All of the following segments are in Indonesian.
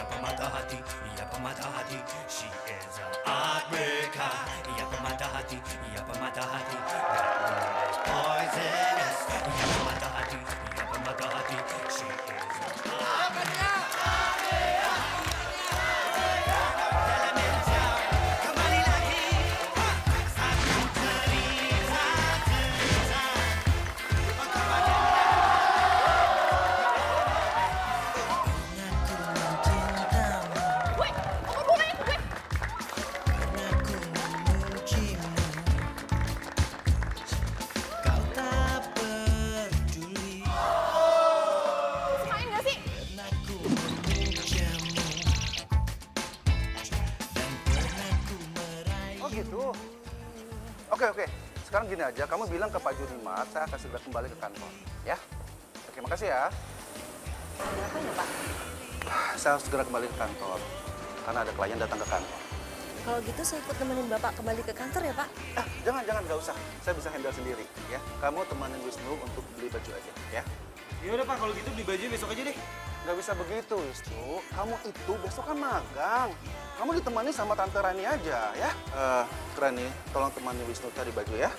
pemata hati, ia pemata hati. She is a heartbreaker. Ia pemata hati, ia pemata hati. That girl is poisonous. Ia pemata hati, ia pemata hati. She is a kembali lagi. Satu cerita. Woi, kamu bukain gue. Kau tak peduli. Main gak sih? Pernah ku memujamu dan pernah ku meraih. Oh gitu. Oke. Sekarang gini aja, kamu bilang ke Pak Junimat, saya akan segera kembali ke kantor. Ya? Oke, makasih ya. Kenapa ya, Pak? Saya harus segera kembali ke kantor. Karena ada klien datang ke kantor. Kalau gitu saya ikut nemenin Bapak kembali ke kantor ya, Pak? Jangan, nggak usah. Saya bisa handle sendiri. Ya, kamu temanin Wisnu untuk beli baju aja. Ya? Ya udah Pak, kalau gitu beli baju besok aja deh. Nggak bisa begitu, Wisnu. Kamu itu besok kan magang. Kamu ditemani sama Tante Rani aja, ya? Rani, tolong temani Wisnu cari baju ya.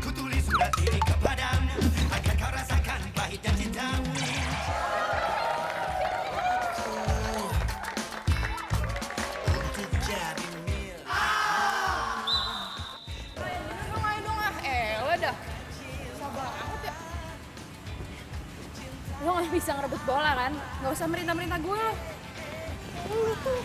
Ku tulis surat ini kepadamu agar kau rasakan pahitnya cintamu. Untuk jadi milik. Ayo dong ah. Lo dah. Susah banget ya. Lo gak bisa ngerebut bola kan? Gak usah merintah-merintah gue lo. Lu tuh.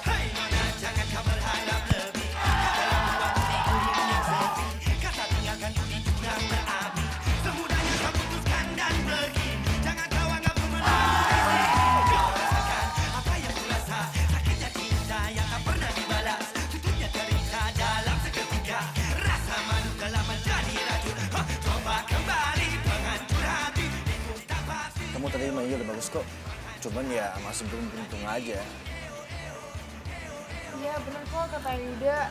Hai nona, jangan kau berharap lebih. Dalam waktu minggu yang sepi, kata tinggalkan budi juga berapi. Semudahnya kau putuskan dan pergi. Jangan kau anggap ku menangis. Kau rasakan apa yang ku rasa. Sakitnya cinta yang tak pernah dibalas. Tutupnya cerita dalam seketika. Rasa malu telah menjadi racun. Coba kembali penghancur hati. Bingung tak pasti. Kamu tadi mainnya udah bagus kok. Cuman ya masih belum beruntung aja. Iya bener kok kata Yuda.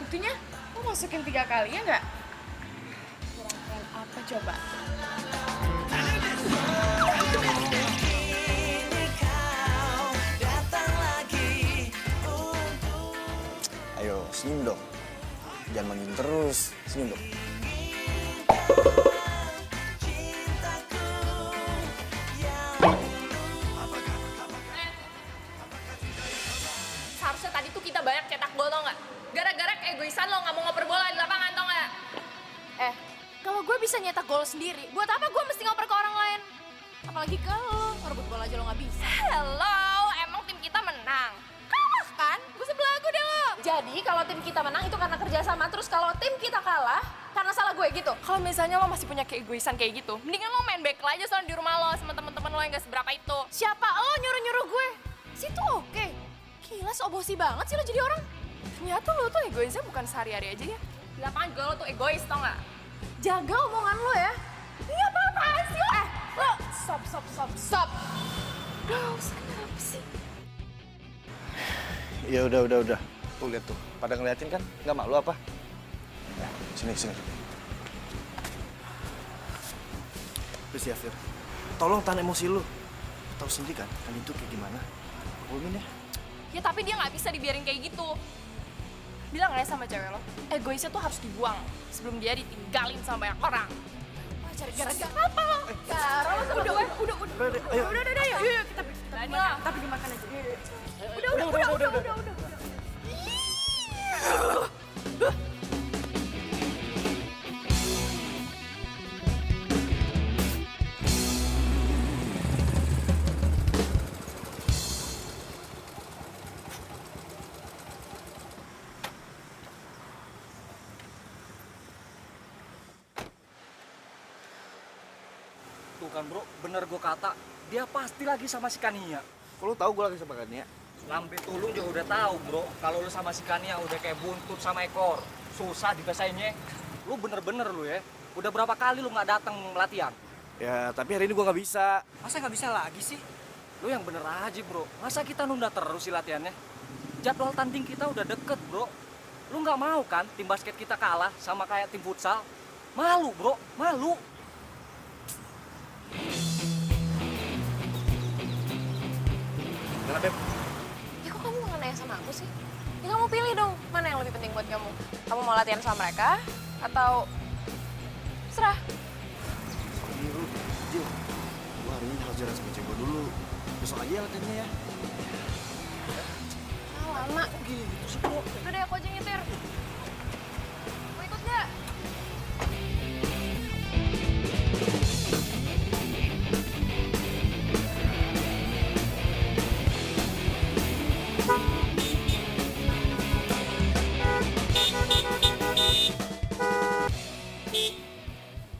Buktinya lo masukin 3 kali ya nggak? Kurang keren apa coba? Ayo, senyum dong. Jangan mangin terus. Senyum dong. Seharusnya tadi tuh kita banyak cetak gol tau nggak? Gara-gara keegoisan lo nggak mau ngoper bola di lapangan tau nggak? Kalau gue bisa nyetak gol sendiri, buat apa gue mesti ngoper ke orang lain? Apalagi ke lo, ngerebut bola aja lo nggak bisa. Hello, emang tim kita menang? Kalah kan? Gue sebelagu deh lo. Jadi kalau tim kita menang itu karena kerjasama, terus kalau tim kita kalah karena salah gue gitu. Kalau misalnya lo masih punya keegoisan kayak gitu, mendingan lo main back aja soalnya di rumah lo sama temen-temen lo yang gak seberapa itu. Siapa lo nyuruh-nyuruh gue? Situ oke. Gila, sobosi banget sih lo jadi orang. Ternyata lo tuh egoisnya bukan sehari-hari aja ya. Di lapangan juga lo tuh egois, tau gak? Jaga omongan lo ya. Ini apa-apaan sih lo? Lo stop. Bro, kenapa sih? Ya udah. Tuh lihat tuh. Pada ngeliatin kan? Nggak malu apa? Ya, sini. Terus ya, Fir. Tolong tahan emosi lu. Tahu sendiri kan itu kayak gimana? Ngomongin ya. Ya tapi dia nggak bisa dibiarin kayak gitu. Bilang aja sama cewek lo, egoisnya tuh harus dibuang sebelum dia ditinggalin sama banyak orang. Wah, cari gara-gara apa lo? Gara lo sama gue. Udah. Udah, yuk kita pergi makan aja. Udah. Tuh kan bro, bener gue kata, dia pasti lagi sama si Kania. Kok lu tahu gue lagi sama Kania? Lambe tulung juga udah tahu bro, kalau lu sama si Kania udah kayak buntut sama ekor. Susah dipesainnya. Lu bener-bener lu ya, udah berapa kali lu nggak datang latihan? Ya, tapi hari ini gue nggak bisa. Masa nggak bisa lagi sih? Lu yang bener aja bro, masa kita nunda terus sih latihannya? Jadwal tanding kita udah deket bro. Lu nggak mau kan tim basket kita kalah sama kayak tim futsal? Malu bro, malu. Kenapa, Beb? Ya kok kamu nggak nanya sama aku sih? Ya kamu pilih dong, mana yang lebih penting buat kamu? Kamu mau latihan sama mereka? Atau serah? Ini lu, Jil. Gua hari ini harus jalan sama cewek gua dulu. Besok aja ya latihannya ya. Ah, lama. Gitu sih, Bro. Udah deh, aku aja yang nyetir. Mau ikut nggak?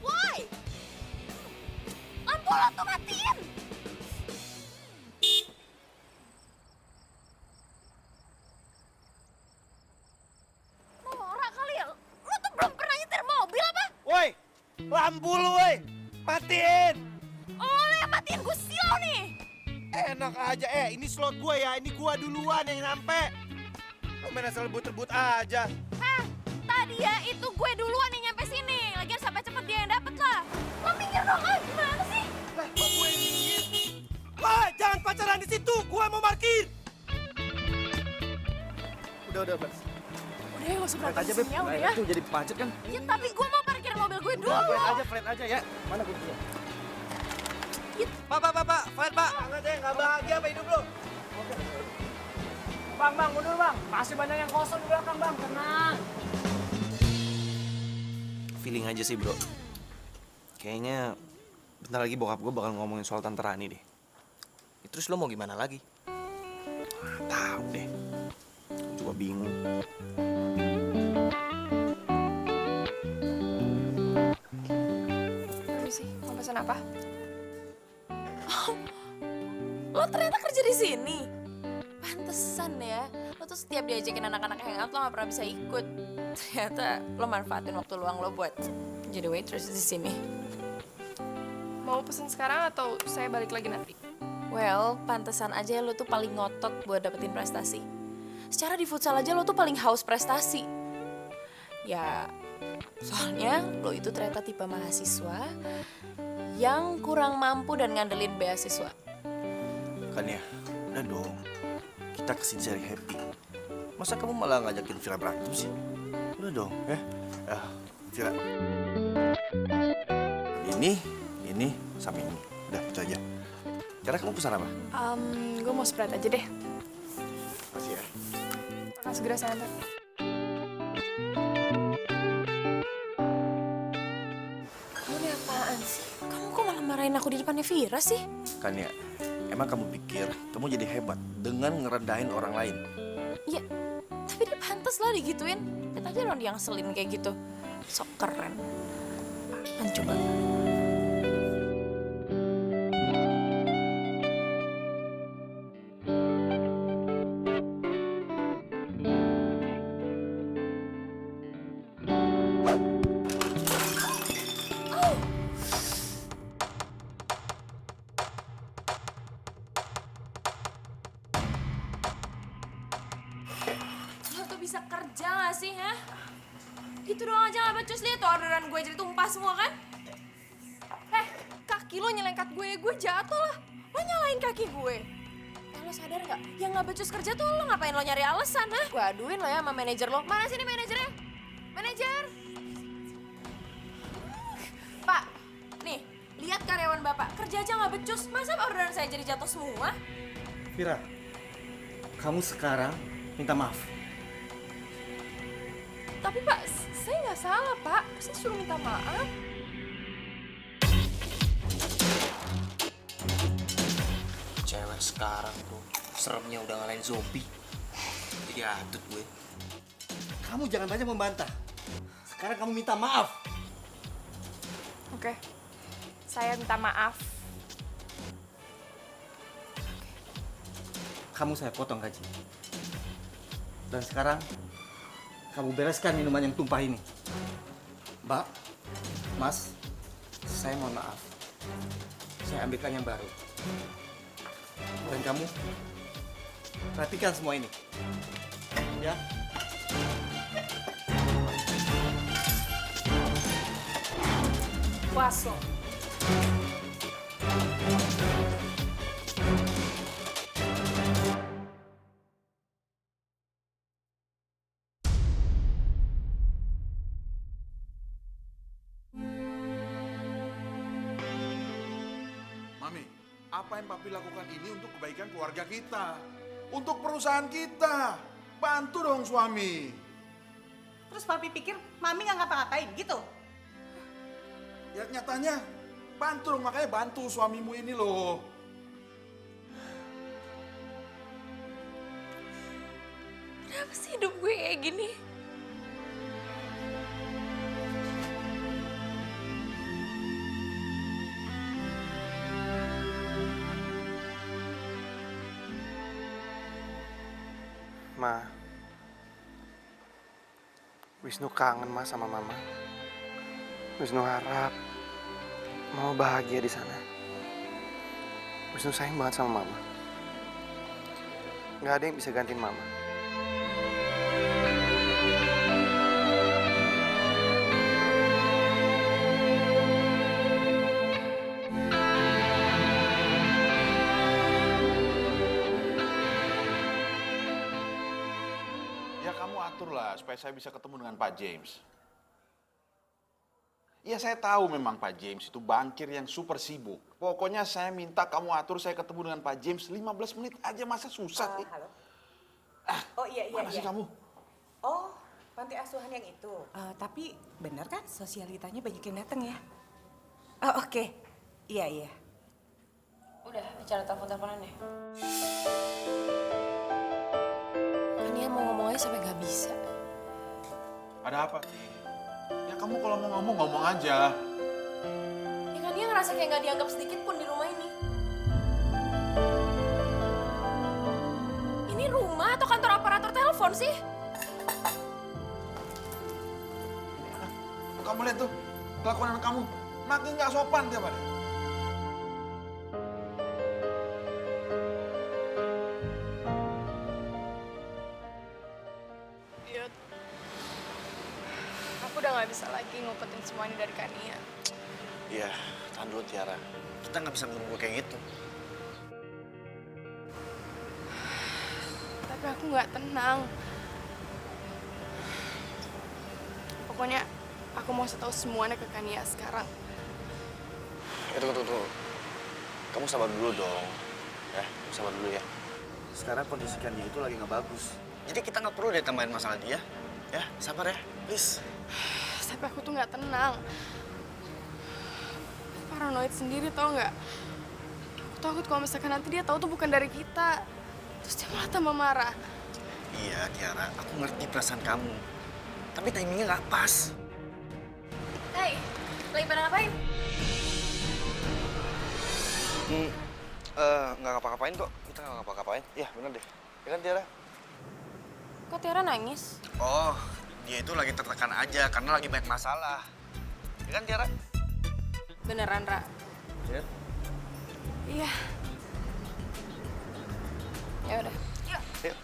Woi! Lampu lo tuh matiin! Norak kali ya? Lo tuh belum pernah nyetir mobil apa? Woi, lampu lu woi, matiin. Oh, lo yang matiin, gue silau nih! Enak aja, ini slot gua ya, ini gua duluan yang nyampe. Lu main asal rebut-rebut aja. Tadi ya itu gue duluan yang nyampe sini. Lagian sampai cepet dia yang dapet lah. Lo mikir dong, gimana sih? Lah, kok gue ingin? Pak, jangan pacaran di situ, gua mau parkir. Udah, Beb. Udah ya, gak usah Flat aja, berantem Beb. sini ya, udah Nah, ya. itu jadi macet kan. Ya tapi gue mau parkir mobil gue dulu. Flat aja ya. Mana kuncinya? Pak, flat pak. Enggak deh, nggak bahagia apa hidup lu? Bang, mundur bang. Masih banyak yang kosong di belakang bang, tenang. Feeling aja sih, bro. Kayaknya bentar lagi bokap gue bakal ngomongin soal Tante Rani deh. Ya, terus lo mau gimana lagi? Tahu deh. Gue juga bingung. Permisi, mau pesan apa? Oh, lo ternyata kerja di sini. Pantesan ya, lo tuh setiap diajakin anak-anak hangout lo gak pernah bisa ikut. Ternyata lo manfaatin waktu luang lo buat jadi waitress di sini. Mau pesen sekarang atau saya balik lagi nanti? Well, pantesan aja lo tuh paling ngotot buat dapetin prestasi. Secara di futsal aja lo tuh paling haus prestasi. Ya, soalnya lo itu ternyata tipe mahasiswa yang kurang mampu dan ngandelin beasiswa. Kan ya, udah dong. Kita kesini cari happy. Masa kamu malah ngajakin Vira berantem sih? Udah dong, ya. Vira. Ini, sama ini. Udah, itu aja. Sekarang kamu pesan apa? Gue mau Sprite aja deh. Makasih ya. Akan segera saya antar. Kamu ini apaan sih? Kamu kok malah marahin aku di depannya Vira sih? Kan ya, emang kamu pikir kamu jadi hebat dengan ngerendahin orang lain? Ya, tapi dia pantas lah digituin. Lihat aja dong dia ngeselin kayak gitu. Sok keren. Apaan coba? Lo tuh bisa kerja gak sih, ha? Gitu doang aja gak becus, liat tuh orderan gue jadi tumpah semua kan? Kaki lo nyelengkat gue jatuh lah. Lo nyalain kaki gue. Lo sadar gak? Yang gak becus kerja tuh lo ngapain lo nyari alasan, ha? Gue aduin lo ya sama manajer lo. Mana sini manajernya? Manajer! Pak, nih, lihat karyawan bapak. Kerja aja gak becus. Masa orderan saya jadi jatuh semua? Vira, kamu sekarang minta maaf. Tapi Pak, saya nggak salah Pak. Saya suruh minta maaf. Cewek sekarang tuh seremnya udah ngalahin zombie. Jadi atut gue. Kamu jangan banyak membantah. Sekarang kamu minta maaf. Oke, saya minta maaf. Kamu saya potong gaji. Dan sekarang kamu bereskan minuman yang tumpah ini. Mbak, Mas, saya mohon maaf. Saya ambilkan yang baru. Dan kamu perhatikan semua ini. Ya. Puas lo. Apa yang papi lakukan ini untuk kebaikan keluarga kita. Untuk perusahaan kita. Bantu dong suami. Terus papi pikir mami nggak ngapa-ngapain gitu? Ya nyatanya bantu dong, makanya bantu suamimu ini loh. Kenapa sih hidup gue kayak gini? Ma, Wisnu kangen Ma sama Mama. Wisnu harap Mama bahagia di sana. Wisnu sayang banget sama Mama. Gak ada yang bisa gantiin Mama. Ya kamu aturlah supaya saya bisa ketemu dengan Pak James. Ya saya tahu memang Pak James itu bankir yang super sibuk. Pokoknya saya minta kamu atur saya ketemu dengan Pak James 15 menit aja, masa susah sih? Halo. Oh iya. Mana sih kamu? Oh, panti asuhan yang itu. Tapi benar kan sosialitanya banyak yang datang ya? Oh oke. Iya. Udah, bicara telepon-teleponan ya. Kan dia mau ngomong aja sampai gak bisa. Ada apa sih? Ya kamu kalau mau ngomong aja. Ya kan dia ngerasa kayak gak dianggap sedikit pun di rumah ini. Ini rumah atau kantor operator telepon sih? Kamu lihat tuh, kelakuan anak kamu. Makin gak sopan tiap hari. Yud, aku udah nggak bisa lagi ngumpetin semua ini dari Kania. Iya, tahan dulu Tiara. Kita nggak bisa menunggu kayak gitu. Tapi aku nggak tenang. Pokoknya aku mau tahu semuanya ke Kania sekarang. Tunggu. Kamu sabar dulu dong. Ya, sabar dulu ya. Sekarang kondisi Kania itu lagi nggak bagus. Jadi kita nggak perlu deh tambahin masalah dia. Ya, sabar ya, please. Tapi aku tuh nggak tenang. Paranoid sendiri tau nggak? Aku takut kalau misalkan nanti dia tahu tuh bukan dari kita. Terus dia malah tambah marah. Iya, Tiara, aku ngerti perasaan kamu. Tapi timingnya nggak pas. Hey, lagi pada ngapain? Nggak ngapa-ngapain kok. Kita nggak ngapa-ngapain. Iya, bener deh. Ya kan, Tiara? Kok Tiara nangis? Oh, dia itu lagi tertekan aja karena lagi banyak masalah. Ya kan, Tiara? Beneran, Ra? Ya. Iya. Ya udah. Yuk. Yuk.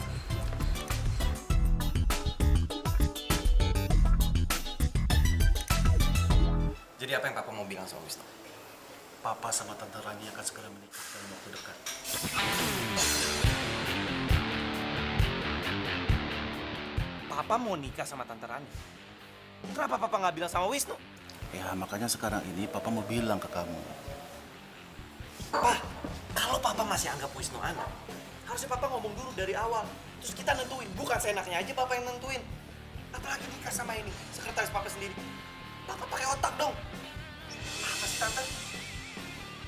Jadi apa yang Papa mau bilang sama Wisnu? Papa sama Tante Rani akan segera menikah dalam waktu dekat. Papa mau nikah sama Tante Rani? Kenapa Papa nggak bilang sama Wisnu? Ya makanya sekarang ini Papa mau bilang ke kamu. Pak, kalau Papa masih anggap Wisnu anak, harusnya Papa ngomong dulu dari awal. Terus kita nentuin, bukan seenaknya aja Papa yang nentuin. Apalagi nikah sama ini, sekretaris Papa sendiri. Papa pakai otak dong. Apa sih Tante?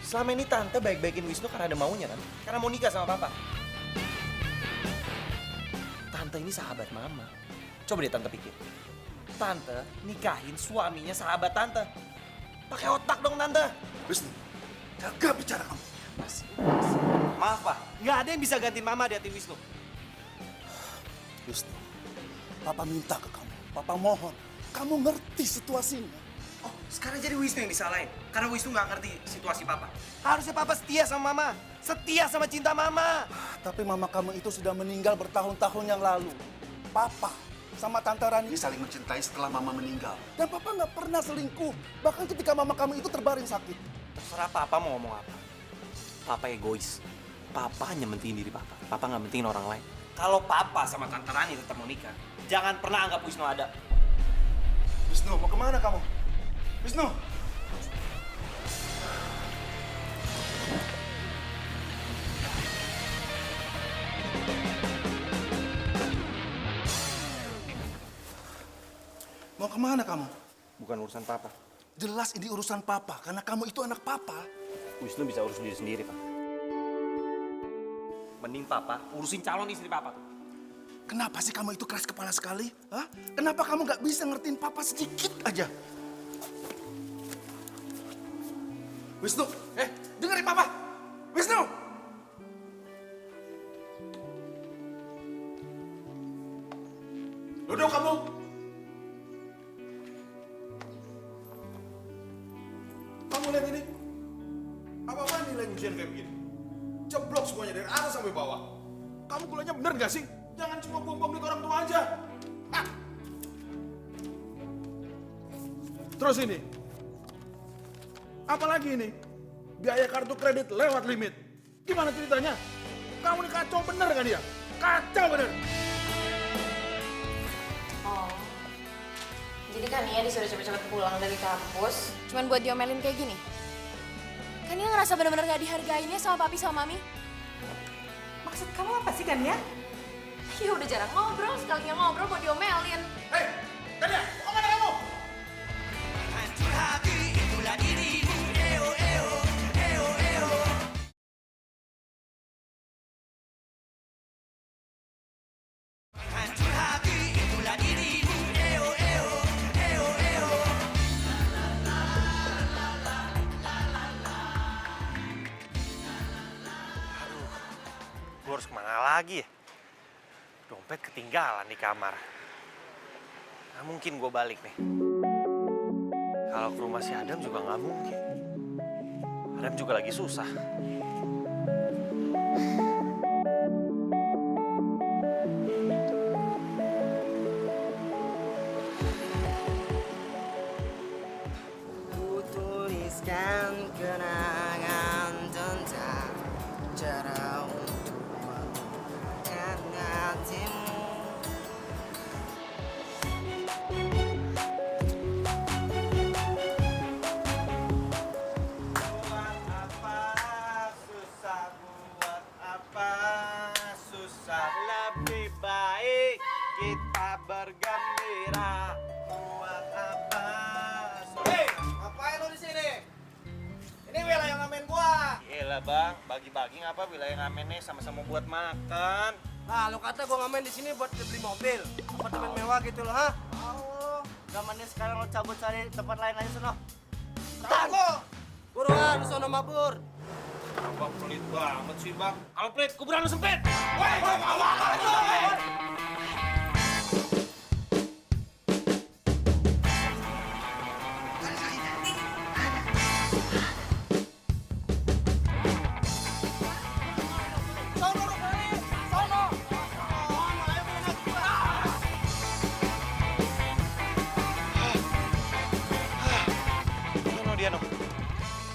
Selama ini Tante baik-baikin Wisnu karena ada maunya kan? Karena mau nikah sama Papa. Tante ini sahabat Mama. Coba deh Tante pikir. Tante nikahin suaminya sahabat Tante. Pakai otak dong Tante. Wisnu, jaga bicara kamu. Maaf Pak, nggak ada yang bisa gantiin Mama di hati Wisnu. Wisnu, Papa minta ke kamu. Papa mohon, kamu ngerti situasinya. Oh, sekarang jadi Wisnu yang disalahin. Karena Wisnu nggak ngerti situasi Papa. Harusnya Papa setia sama Mama. Setia sama cinta Mama. Tapi mama kamu itu sudah meninggal bertahun-tahun yang lalu. Papa sama Tante Rani saling mencintai setelah mama meninggal. Dan Papa nggak pernah selingkuh. Bahkan ketika mama kamu itu terbaring sakit. Terserah Papa mau ngomong apa. Papa egois. Papa hanya mentingin diri Papa. Papa nggak mentingin orang lain. Kalau Papa sama Tante Rani tetap mau nikah, jangan pernah anggap Wisnu ada. Wisnu, mau kemana kamu? Wisnu! Mau kemana kamu? Bukan urusan papa. Jelas ini urusan papa, karena kamu itu anak papa. Wisnu bisa urus diri sendiri, Pak. Mending papa urusin calon istri papa tuh. Kenapa sih kamu itu keras kepala sekali? Hah? Kenapa kamu nggak bisa ngertiin papa sedikit aja? Wisnu, dengerin papa! Wisnu! Duduk kamu! Kamu lihat ini? Apa-apaan nilai ujian kayak begini? Ceblok semuanya dari atas sampai bawah. Kamu kuliahnya bener gak sih? Jangan cuma buang-buang duit orang tua aja. Ah. Terus ini. Apalagi ini? Biaya kartu kredit lewat limit. Gimana ceritanya? Kamu ini kacau bener kan dia? Kacau bener. Oh. Jadi kan Nia disuruh cepet-cepet pulang dari kampus cuman buat diomelin kayak gini? Kan Nia ngerasa bener-bener gak dihargainnya sama papi sama mami. Maksud kamu apa sih, kan ya? Ya udah jarang ngobrol, sekalinya ngobrol mau diomelin. Hei, Tania, mau kemana kamu? hancur hati itulah dirimu. Eo eo eo eo. Hancur hati itulah dirimu. Eo eo eo eo. Gue harus kemana lagi ya? Dompet ketinggalan di kamar. Nggak mungkin gue balik nih. Kalau ke rumah si Adam juga nggak mungkin. Adam juga lagi susah. Ku tuliskan kenangan tentang cara untuk melupakan hatimu. Buat apa susah, buat apa susah. Lebih baik kita bergembira. Buat apa susah. Hei, ngapain lu di sini? Ini wilayah ngamen gua. Gila bang, bagi-bagi ngapa wilayah ngamennya sama-sama buat makan. Nah, lu kata gua ngamen di sini buat beli mobil, apartemen mewah gitu loh, ha? Oh, zamannya sekarang lo cabut cari tempat lain aja sono. Tahan lo. Buruan, lu sono mabur. Abang pelit banget sih bang. Kalau pelit, kuburan lu sempit.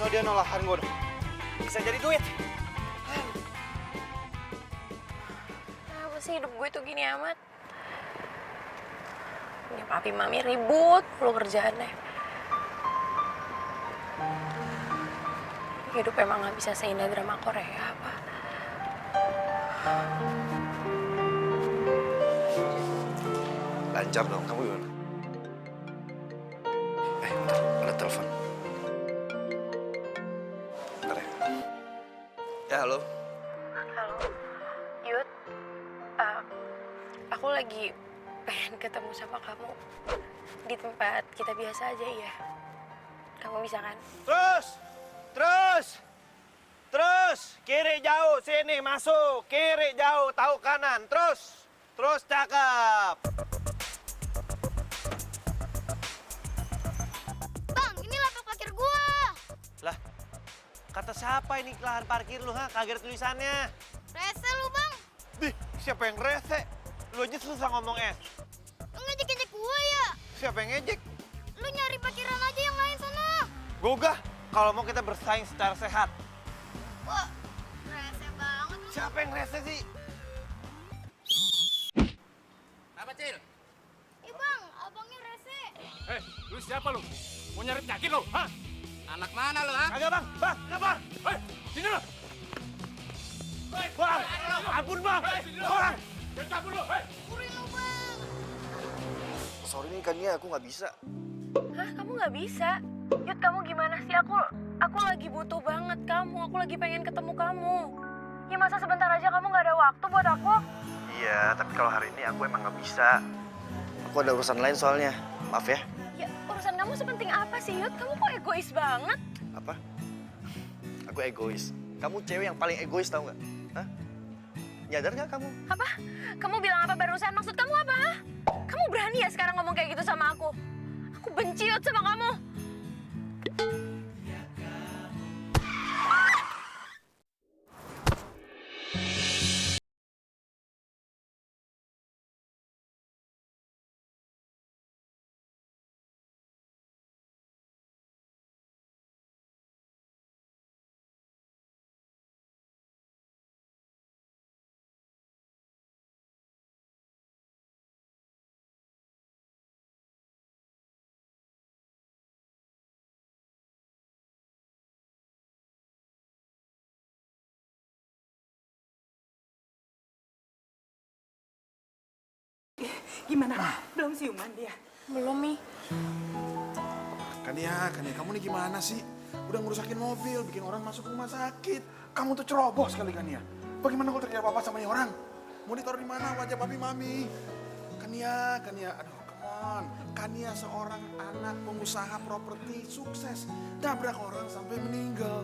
Dia nolahan gue dong. Bisa jadi duit. Kenapa sih hidup gue tuh gini amat? Ya papi mami ribut lu kerjaannya. Hidup emang gak bisa seindah drama Korea apa? Lancar dong, kamu gimana? Bentar, ada telepon. Bentar ya. Ya, halo. Halo, Yud. Aku lagi pengen ketemu sama kamu di tempat kita biasa aja ya. Kamu bisa kan? Terus, kiri jauh, sini masuk, kiri jauh, tahu kanan, terus cakep. Bang, ini lapak parkir gua. Lah, kata siapa ini lahan parkir lu, ha? Kaget tulisannya. Rese lu, Bang. Dih, siapa yang rese? Lu aja susah ngomong Lu ngejek-ngejek gua ya? Siapa yang ngejek? Lu nyari parkiran aja yang lain sana. Gugah, kalau mau kita bersaing secara sehat. Wah, rese banget lu. Siapa yang rese sih? Apa, Cil? Ih, Bang, abangnya rese. Lu siapa lu? Mau nyari penyakit lu, ha? Anak mana lu, ha? Kagak bang, enggak bang. Sini lu. Bang, ampun bang. Bang. Sorry nih Kania, aku nggak bisa. Hah, kamu nggak bisa? Yud, kamu gimana sih? Aku lagi butuh banget kamu. Aku lagi pengen ketemu kamu. Ya masa sebentar aja kamu nggak ada waktu buat aku? Iya, tapi kalau hari ini aku emang nggak bisa. Aku ada urusan lain soalnya. Maaf ya. Ya, urusan kamu sepenting apa sih, Yud? Kamu kok egois banget? Apa? Aku egois. Kamu cewek yang paling egois tau nggak? Hah? Nyadar nggak kamu? Apa? Kamu bilang apa barusan? Maksud kamu apa? Hah? Kamu berani ya sekarang ngomong kayak gitu sama aku? Aku benci, Yud, sama kamu. Gimana? Belum siuman dia? Belum, Mi. Kania, kamu nih gimana sih? Udah ngerusakin mobil, bikin orang masuk rumah sakit. Kamu tuh ceroboh sekali Kania. Bagaimana kalau terjadi apa-apa sama nih orang? Mau ditaruh di mana wajah papi mami? Kania, aduh come on. Kania seorang anak pengusaha properti sukses. Nabrak orang sampai meninggal.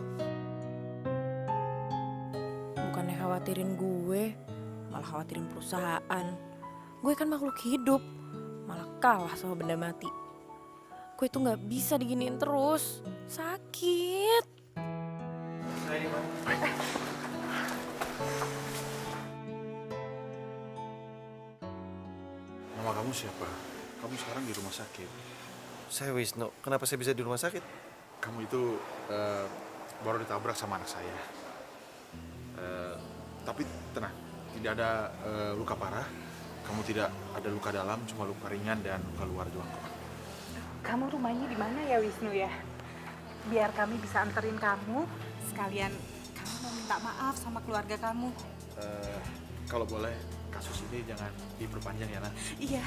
Bukannya khawatirin gue, malah khawatirin perusahaan. Gue kan makhluk hidup, malah kalah sama benda mati. Gue tuh nggak bisa diginiin terus, sakit. Nama kamu siapa? Kamu sekarang di rumah sakit. Saya Wisnu. Kenapa saya bisa di rumah sakit? Kamu itu baru ditabrak sama anak saya. Tapi tenang, tidak ada luka parah. Kamu tidak ada luka dalam, cuma luka ringan dan luka luar doang kok. Kamu rumahnya di mana ya Wisnu ya? Biar kami bisa anterin kamu, sekalian kamu mau minta maaf sama keluarga kamu. Kalau boleh, kasus ini jangan diperpanjang ya, Nak. Iya.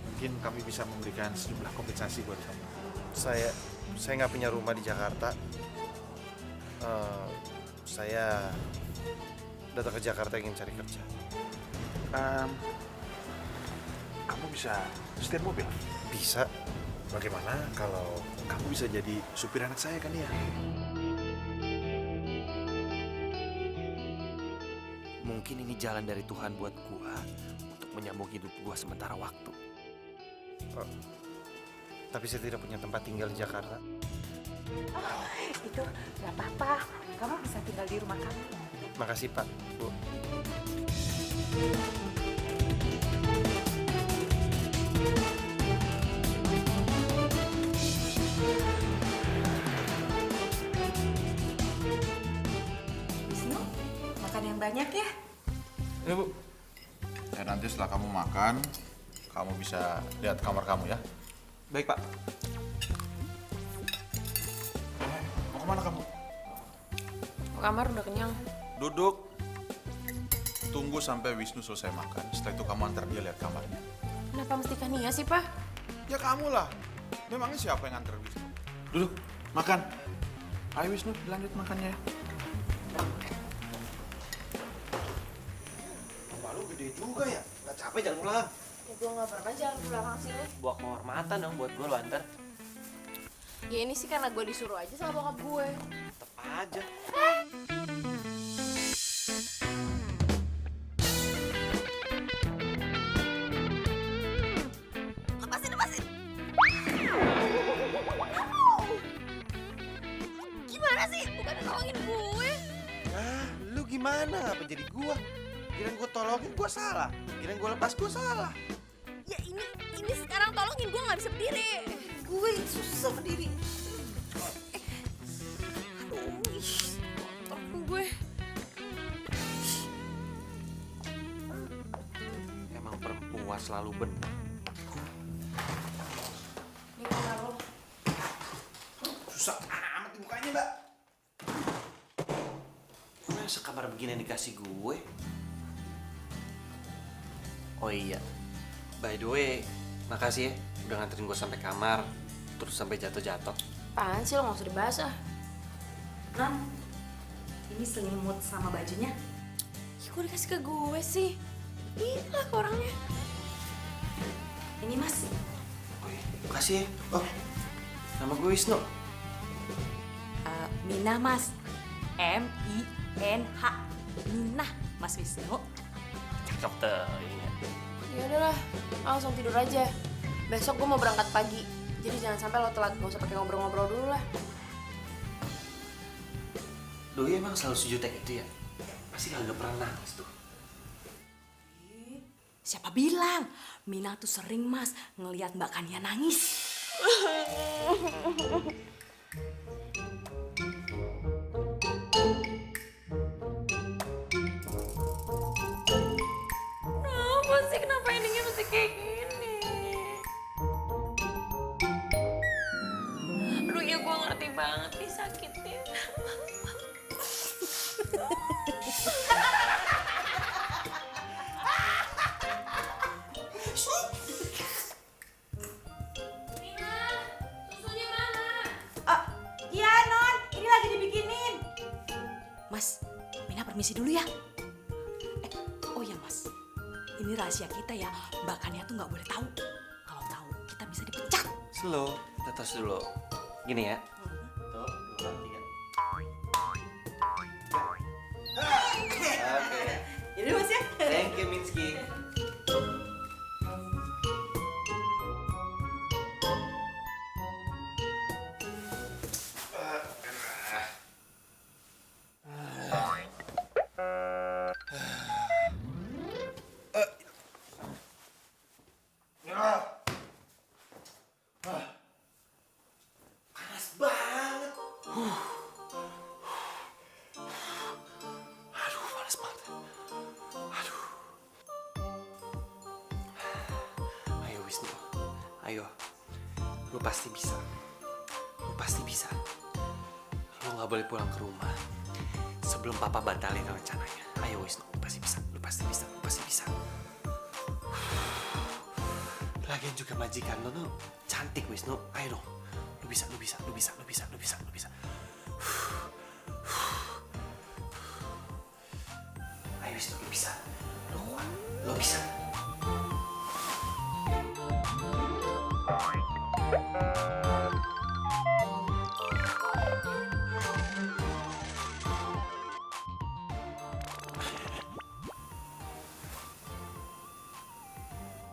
Mungkin kami bisa memberikan sejumlah kompensasi buat kamu. Saya nggak punya rumah di Jakarta. Saya datang ke Jakarta ingin cari kerja. Kamu bisa setir mobil? Bisa. Bagaimana kalau kamu bisa jadi supir anak saya kan ya? Mungkin ini jalan dari Tuhan buat gua untuk menyambung hidup gua sementara waktu. Tapi saya tidak punya tempat tinggal di Jakarta. Oh, itu nggak apa-apa. Kamu bisa tinggal di rumah kamu. Makasih Pak, Bu. Wisnu, makan yang banyak ya. Ya Bu. Ya nanti setelah kamu makan, kamu bisa lihat kamar kamu ya. Baik Pak. Mau kemana kamu? Ke kamar udah kenyang. Duduk. Tunggu sampai Wisnu selesai makan. Setelah itu kamu antar dia lihat kamarnya. Kenapa mesti Kania sih, Pak? Ya kamu lah. Memangnya siapa yang antar Wisnu? Duduk, makan. Ayo Wisnu, lanjut makannya. Rumah lu gede juga ya? Gak capek jalan pulang? Ya gue gak pernah jalan ke belakang sini. Buat kehormatan dong buat gue lu antar. Ya ini sih karena gue disuruh aja sama bokap gue. Tetep aja. Lepasin. Gimana sih? Bukan nolongin gue. Ah, lu gimana? Apa jadi gua? Kirain gua tolongin gua salah. Kirain gua lepas gua salah. Ya ini sekarang tolongin gue gak bisa berdiri. Gue susah berdiri. Aduh, kotor gue. Emang perempuan selalu benar. Ini kamar lo. Susah amat dibukanya, Mbak. masa kamar begini yang dikasih gue? Oh iya, by the way, makasih ya udah nganterin gue sampai kamar, terus sampai jatuh-jatuh. Apaan sih lo, gak usah dibahas ah. Non, ini selimut sama bajunya. Ya kok dikasih ke gue sih? Gila ke orangnya. Ini Mas. Oh iya, makasih ya. Oh, nama gue Wisnu. Mina Mas. M-I-N-H. Mina Mas Wisnu. Cocok tuh, iya. Ya udahlah, langsung tidur aja. Besok gue mau berangkat pagi. Jadi jangan sampai lo telat, gak usah pakai ngobrol-ngobrol dulu lah. Doi emang selalu sejutek itu ya? Pasti kagak pernah nangis tuh. Siapa bilang? Mina tuh sering Mas ngelihat Mbak Kania nangis. Kenapa sih? Kenapa endingnya mesti kayak gini? Aduh ya gue ngerti banget nih sakitnya. Iya Non, ini lagi dibikinin. Mas, Mina permisi dulu ya. Oh ya Mas, ini rahasia kita ya. Mbak Kania tuh nggak boleh tahu. Kalau tahu kita bisa dipecat. Slow, kita tos dulu. Gini ya. Tuh, 2, 3. Oke. Jadi Mas ya. Thank you, Minsky. Panas banget. Aduh, panas banget. Aduh. Ayo Wisnu, ayo. Lu pasti bisa. Lu pasti bisa. Lu nggak boleh pulang ke rumah sebelum papa batalin rencananya. Ayo Wisnu, lu pasti bisa. Lu pasti bisa. Lu pasti bisa. Lagian juga majikan lu tuh cantik Wisnu. Ayo dong. Lu bisa, lu bisa, lu bisa, lu bisa, lu bisa, lu bisa. Ayo Wisnu, lu bisa. Lu kuat. Lu bisa.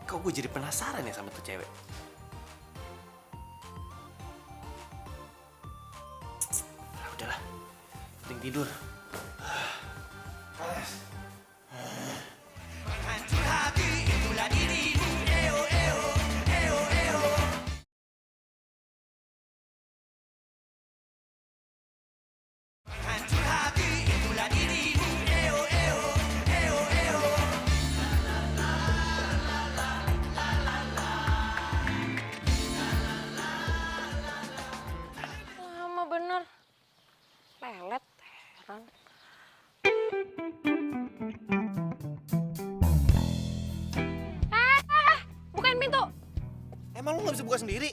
Kok gue jadi penasaran ya sama tuh cewek? Nah, udahlah, penting tidur. Hancur hati itulah dirimu. Eo eo eo eo. Hancur hati itulah dirimu. Eo eo eo eo. Lama bener. Pelet, heran. Bukain pintu. Emang lu gak bisa buka sendiri?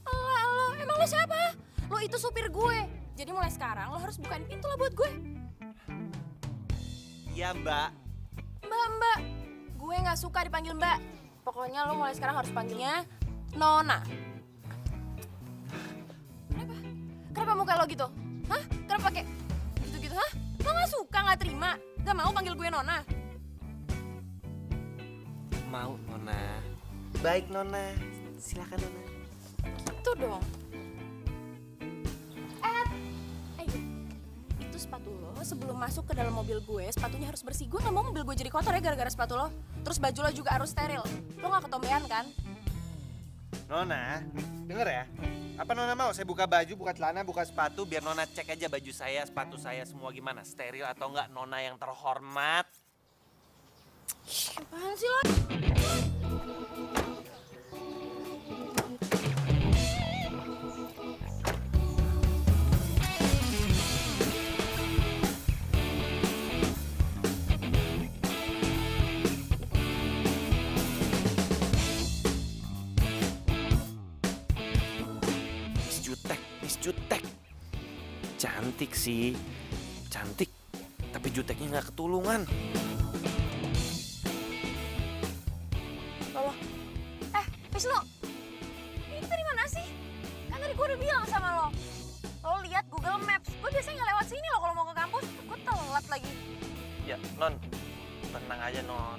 Lo, emang lo siapa? Lo itu supir gue. Jadi mulai sekarang lo harus bukain pintu lah buat gue. Iya mbak. Mbak. Gue gak suka dipanggil mbak. Pokoknya lo mulai sekarang harus panggilnya Nona. Kenapa muka lo gitu? Hah? Kenapa pakai gitu-gitu, hah? Lo gak suka, gak terima? Gak mau panggil gue Nona? Mau Nona. Baik Nona. Silakan Nona. Gitu dong. Itu sepatu lo sebelum masuk ke dalam mobil gue, sepatunya harus bersih. Gue gak mau mobil gue jadi kotor ya gara-gara sepatu lo. Terus baju lo juga harus steril. Lo gak ketombean kan? Nona, denger ya. Apa Nona mau saya buka baju, buka celana, buka sepatu biar Nona cek aja baju saya, sepatu saya semua gimana, steril atau enggak, Nona yang terhormat. Apaan sih lo? Jutek. Cantik sih, cantik. Tapi juteknya nggak ketulungan. Loh, Wisnu, ini kita di mana sih? Kan tadi gue udah bilang sama lo. Lo lihat Google Maps, gue biasanya nggak lewat sini loh kalau mau ke kampus. Gue telat lagi. Ya, Non, tenang aja, Non.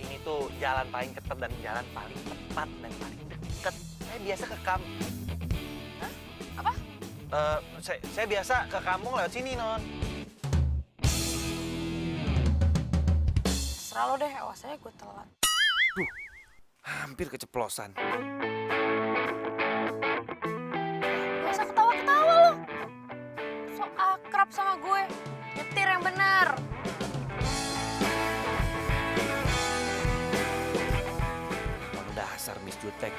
Ini tuh jalan paling ketat dan jalan paling tepat dan paling deket. Saya biasa ke kampung. Hah? Apa? Saya biasa ke kampung lewat sini, Non. Terserah lo deh, awas aja gue telat. Hampir keceplosan. Gak usah ketawa-ketawa lo. So akrab sama gue. Nyetir yang benar. Emang dasar Miss Jutek.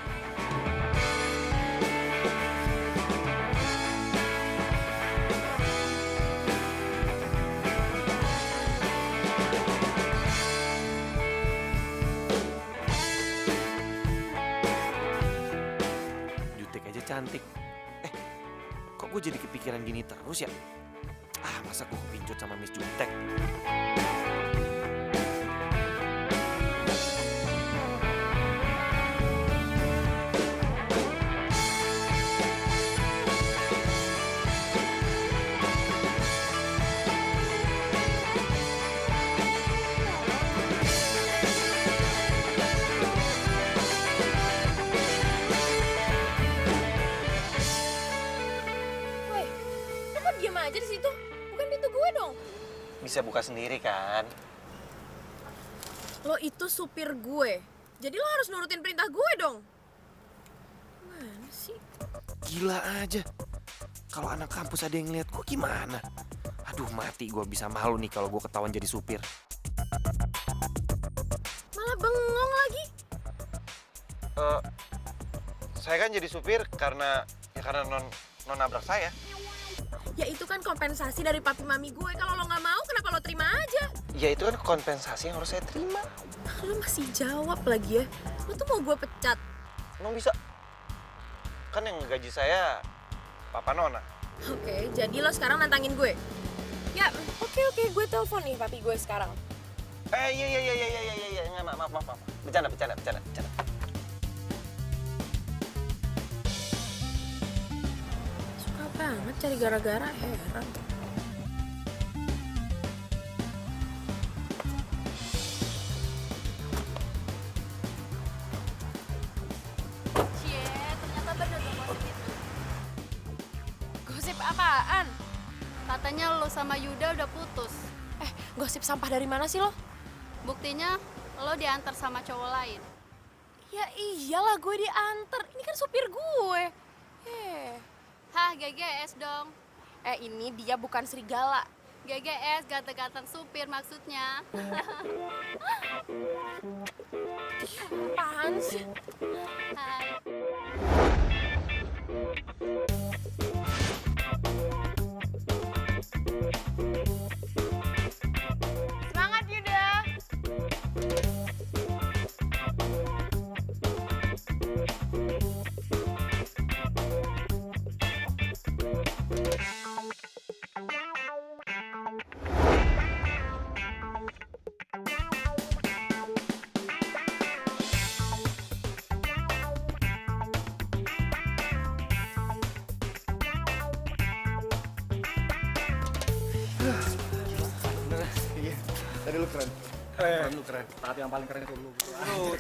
Jutek aja cantik. Kok gue jadi kepikiran gini terus ya? Masa gue kepincut sama Miss Jutek? Woi, lo kok diem aja di situ? Bukan pintu gue dong. Bisa buka sendiri kan? Lo itu supir gue. Jadi lo harus nurutin perintah gue dong. Mana sih? Gila aja. Kalau anak kampus ada yang ngeliat gue gimana? Aduh, mati gue bisa malu nih kalau gue ketahuan jadi supir. Malah bengong lagi. Saya kan jadi supir karena non nabrak saya. Ya itu kan kompensasi dari papi mami gue. Kalau lo nggak mau, kenapa lo terima aja? Ya itu kan kompensasi yang harus saya terima. Lo masih jawab lagi ya. Lo tuh mau gue pecat. Emang bisa? Kan yang gaji saya Papa Nona. Oke, jadi lo sekarang nantangin gue. Ya, oke, gue telepon nih papi gue sekarang. Iya. Maaf. Bercanda. Suka banget cari gara-gara, heran. Cie, ternyata bener dong gosip itu. Gosip apaan? Katanya lo sama Yuda udah putus. Gosip sampah dari mana sih lo? Buktinya lo diantar sama cowok lain. Ya iyalah gue diantar. Ini kan supir gue. Hah, GGS dong. Ini dia bukan serigala. GGS, ganteng-ganteng supir maksudnya. Apaan sih? Hai. Semangat Yuda. Tadi lu keren. Lu keren. Tapi yang paling keren itu lu.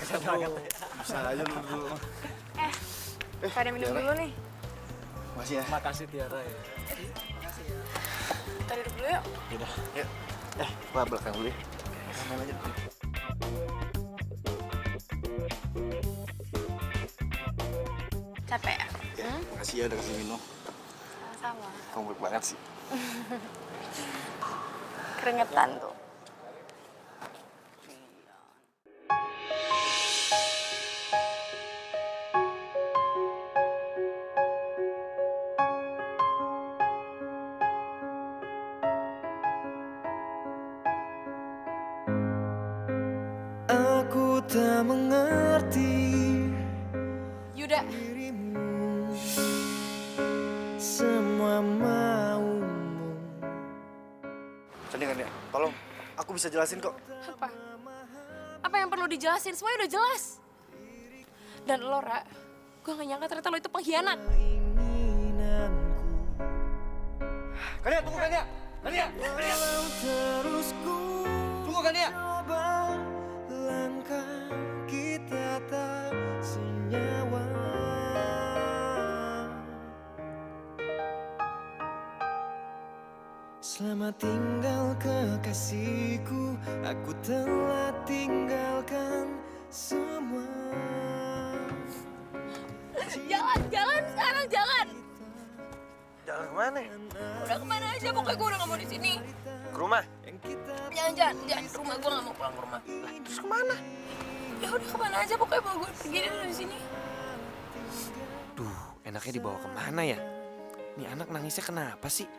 Keren banget. Bisa aja lu dulu. Pada minum dulu nih. Makasih ya. Makasih Tiara ya. Kita duduk dulu yuk. Yaudah. Yuk. Gua belakang dulu ya. Main aja. Capek ya? Ya, makasih ya udah kasih minum. Sama-sama. Kamu baik banget sih. Keringetan tuh. Aku tak mengerti Yuda, Aku bisa jelasin kok. Apa? Apa yang perlu dijelasin? Semuanya udah jelas. Dan lo, Ra, gue gak nyangka ternyata lo itu pengkhianat. Kania, tunggu Kania! Kania! Kania! Tunggu Kania! Langkah kita tak senyawa. Selamat tinggal kekasihku, aku telah tinggalkan semua. Jalan sekarang, jalan. Jalan kemana? Udah kemana aja, pokoknya gue udah gak mau di sini. Ke rumah? Jangan ke rumah, gue gak mau pulang ke rumah. Lah, terus kemana? Ya udah kemana aja, pokoknya mau gue pergi dari sini. Duh, enaknya dibawa kemana ya? Nih anak nangisnya kenapa sih?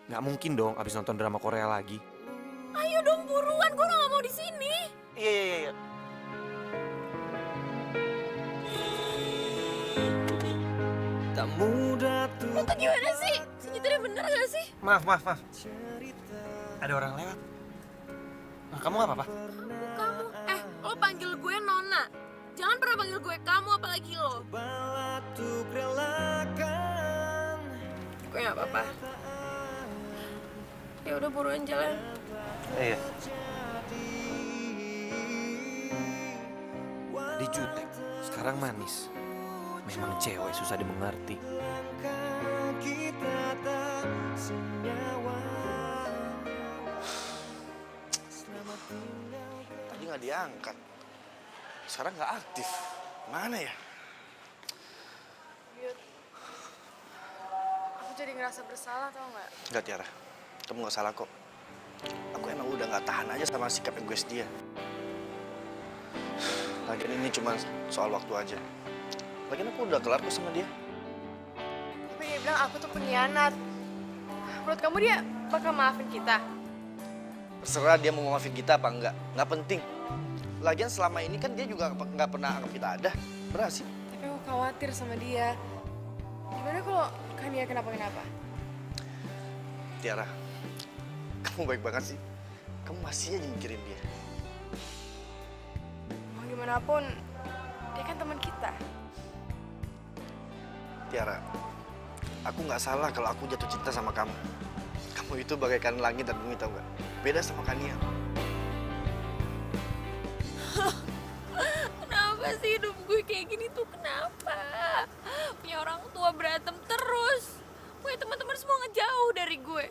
Nggak mungkin dong abis nonton drama Korea lagi. Ayo dong buruan, gue udah gak mau di sini. Iya. Tak mudah tuh. Lo tuh gimana sih? Senyetirnya bener gak sih? Maaf. Ada orang lewat. Nah, kamu nggak apa-apa? Kamu, lo panggil gue Nona. Jangan pernah panggil gue kamu, apalagi lo. Gue gak apa-apa. Ya udah buruan jalan. Iya. Tadi jutek, sekarang manis. Memang cewek susah dimengerti. Tadi nggak diangkat. Sekarang nggak aktif. Mana ya? Aku jadi ngerasa bersalah, tau nggak? Nggak, Tiara. Kamu nggak salah kok. Aku emang udah nggak tahan aja sama sikap egois dia. Lagian ini cuma soal waktu aja. Lagian aku udah kelar kok sama dia. Tapi dia bilang aku tuh pengkhianat. Menurut kamu dia bakal maafin kita? Terserah dia mau maafin kita apa enggak. Nggak penting. Lagian selama ini kan dia juga nggak pernah anggap kita ada. Benar sih? Tapi aku khawatir sama dia. Gimana kalau Kania kenapa-kenapa? Tiara, kamu baik banget sih. Kamu masih aja mikirin dia. Mau gimana pun, dia kan teman kita. Tiara, aku nggak salah kalau aku jatuh cinta sama kamu. Kamu itu bagaikan langit dan bumi, tau nggak? Beda sama Kania. Kenapa sih hidup gue kayak gini tuh? Kenapa? Punya orang tua berantem terus. Punya teman-teman semua ngejauh dari gue.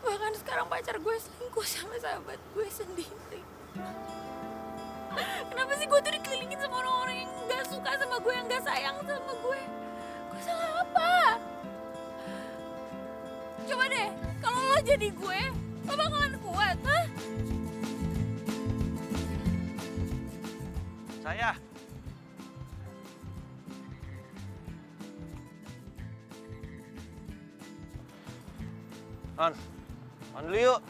Bahkan sekarang pacar gue selingkuh sama sahabat gue sendiri. Kenapa sih gue tuh dikelilingin sama orang-orang yang gak suka sama gue, yang gak sayang sama gue? Gue salah apa? Coba deh, kalau lo jadi gue, lo bakalan kuat, hah? Saya. On dulu yuk.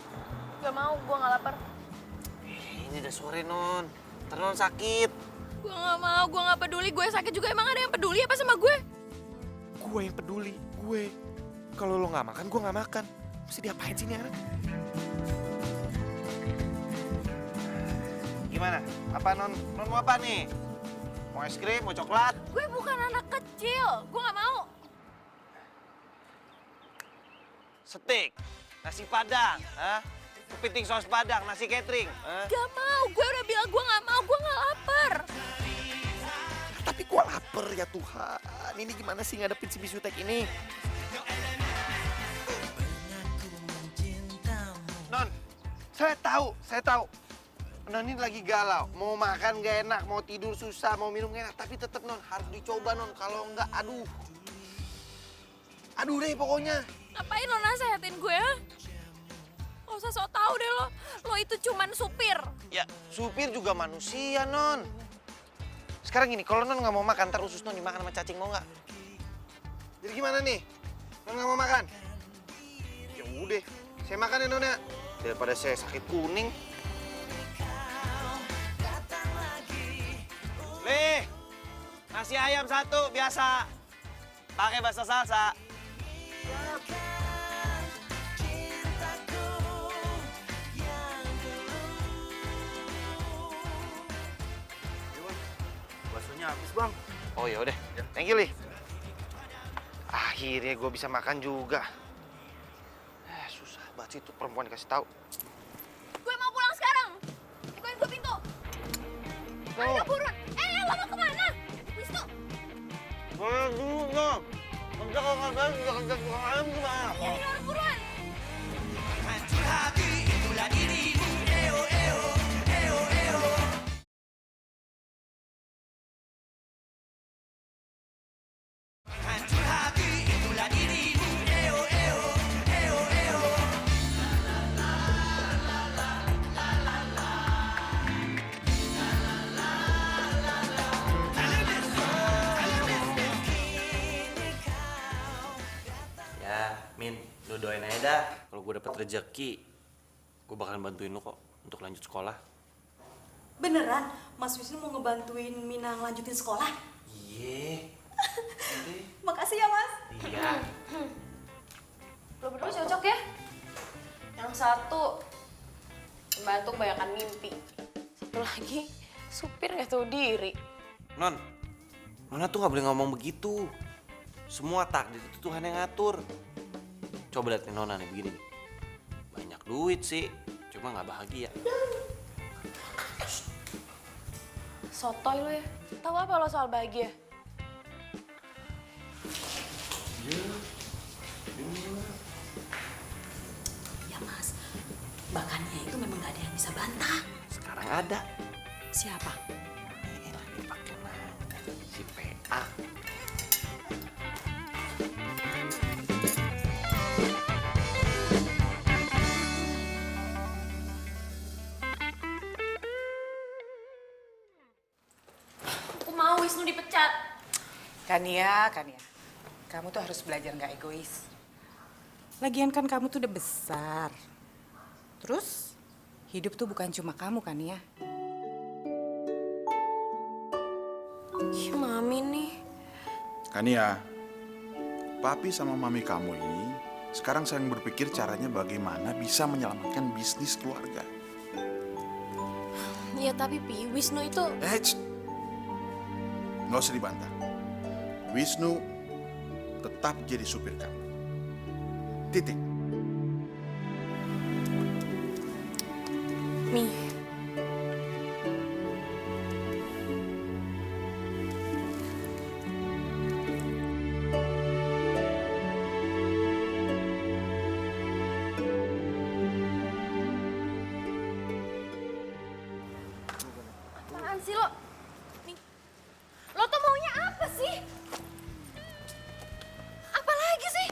Gak mau, gue gak lapar. Ini udah sore, Non. Ntar Non sakit. Gue gak mau, gue gak peduli. Gue sakit juga, emang ada yang peduli apa sama gue? Gue yang peduli, gue. Kalau lo nggak makan, gue nggak makan. Mesti diapain sih nih anak? Gimana? Apa Non mau apa nih? Mau es krim, mau coklat? Gue bukan anak kecil, gue gak mau. Steak, nasi padang, kepiting saus padang, nasi catering. Gak mau, gue udah bilang gue gak mau, gue gak lapar. Tapi gue lapar ya Tuhan. Ini gimana sih ngadepin si bisu tek ini? Non, saya tahu. Non ini lagi galau. Mau makan gak enak, mau tidur susah, mau minum gak enak. Tapi tetap Non, harus dicoba Non. Kalau enggak, aduh. Aduh deh pokoknya. Ngapain lo nasehatin gue, ha? Gak usah sok tau deh lo. Lo itu cuman supir. Ya, supir juga manusia Non. Sekarang gini, kalau Non nggak mau makan, ntar usus Non dimakan sama cacing, mau nggak? Jadi gimana nih? Non nggak mau makan? Ya udah, saya makan ya Non ya. Daripada saya sakit kuning. Leh, nasi ayam satu biasa. Pakai bahasa salsa. waktunya habis, Bang. Oh ya udah, thank you Li. Akhirnya gue bisa makan juga. Susah banget sih tuh perempuan dikasih tahu. Gue mau pulang sekarang. Bukain gue pintu. Ayo buruan. Lo mau kemana? Wisnu. Boleh dulu dong. Nanti kalau nggak ada, jangan tukang ayam gimana? Ini orang buruan. hancur hati itulah dirimu. Eo eo eo eo. Hancur hati itulah dirimu. Eo eo eo eo. Ya, Min, lu doain aja dah. Kalau gue dapet rezeki, gue bakalan bantuin lu kok untuk lanjut sekolah. Beneran, Mas Wisnu mau ngebantuin Mina ngelanjutin sekolah? Iya. Makasih ya, Mas. Iya. Lo berdua cocok ya. Yang satu pembantu kebanyakan mimpi. Satu lagi, supir nggak tahu diri. Non, Nona tuh nggak boleh ngomong begitu. Semua takdir itu Tuhan yang ngatur. Coba lihat nih Nona nih begini nih. Banyak duit sih, cuma nggak bahagia. Sotoy lo ya. Tahu apa lo soal bahagia? Ya, Mas. Bakannya itu memang gak ada yang bisa bantah. Sekarang ada. Siapa? Elah dipakai nanya si PA. Aku mau Wisnu dipecat. Kania, kamu tuh harus belajar nggak egois. Lagian kan kamu tuh udah besar. Terus, hidup tuh bukan cuma kamu, Kania. Ih, Mami nih. Kania, papi sama mami kamu ini sekarang sedang berpikir caranya bagaimana bisa menyelamatkan bisnis keluarga. Ya tapi Pi, Wisnu itu... Nggak usah dibantah. Wisnu tetap jadi supir kamu. Titik. Mi. Apaan sih lo? Nih. Lo tuh maunya apa sih? Apa lagi sih?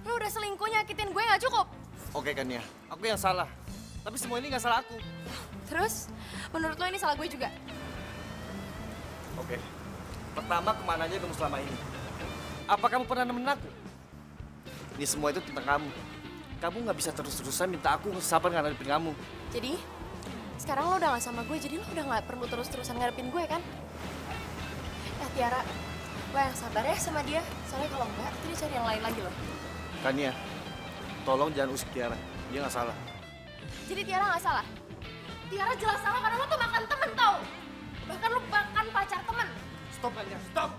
Lo udah selingkuh nyakitin gue nggak cukup? Oke Kania, aku yang salah. Tapi semua ini nggak salah aku. Terus, menurut lo ini salah gue juga? Oke. Pertama, kemana aja kamu selama ini? Apa kamu pernah nemenin aku? Ini semua itu tentang kamu. Kamu nggak bisa terus-terusan minta aku sabar ngadepin kamu. Jadi, sekarang lo udah gak sama gue, jadi lo udah gak perlu terus-terusan ngadepin gue kan? Ya Tiara, lo yang sabar ya sama dia. Soalnya kalau enggak, nanti dia cari yang lain lagi loh. Kania, tolong jangan usik Tiara. Dia nggak salah. Jadi Tiara gak salah? Tiara jelas salah karena lo tuh makan temen tau. Bahkan lo makan pacar temen. Stop Kania, stop!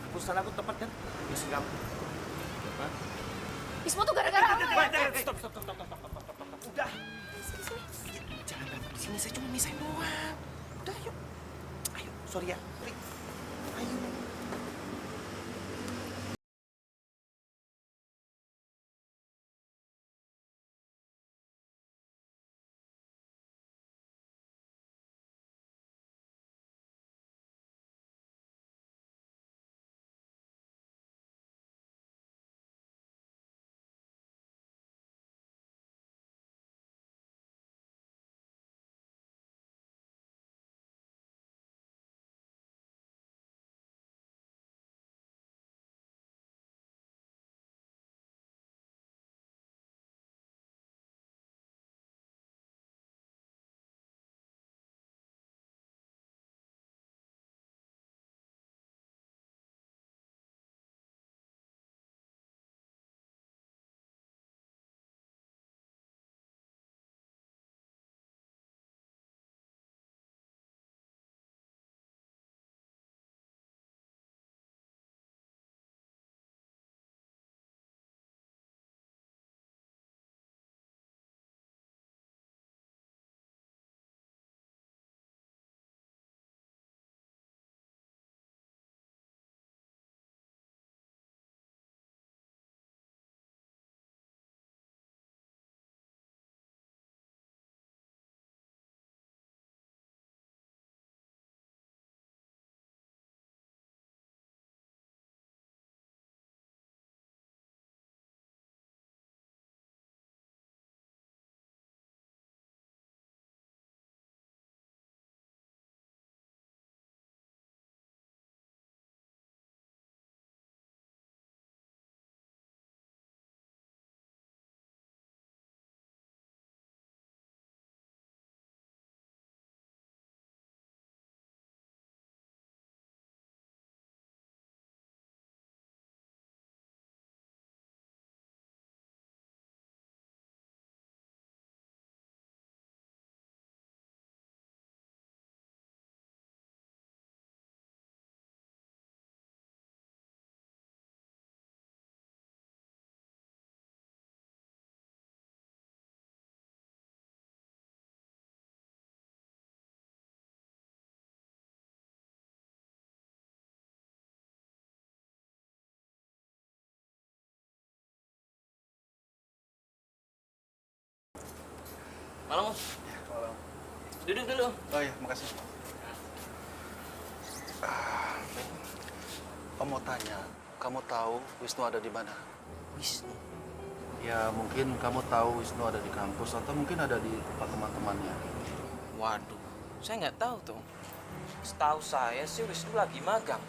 Keputusan aku tepat kan? Usik kamu. Hah? Ini semua tuh gara-gara lo ya. Stop. Udah. Jangan berantem di sini, saya cuma misahin doang. Udah, yuk. Ayo, sorry ya. Ayo. Malam, Om. Duduk dulu. Oh iya, makasih. Om mau tanya, kamu tahu Wisnu ada di mana? Wisnu. Ya mungkin kamu tahu Wisnu ada di kampus atau mungkin ada di tempat teman-temannya. Waduh, saya nggak tahu tuh. Setahu saya sih Wisnu lagi magang.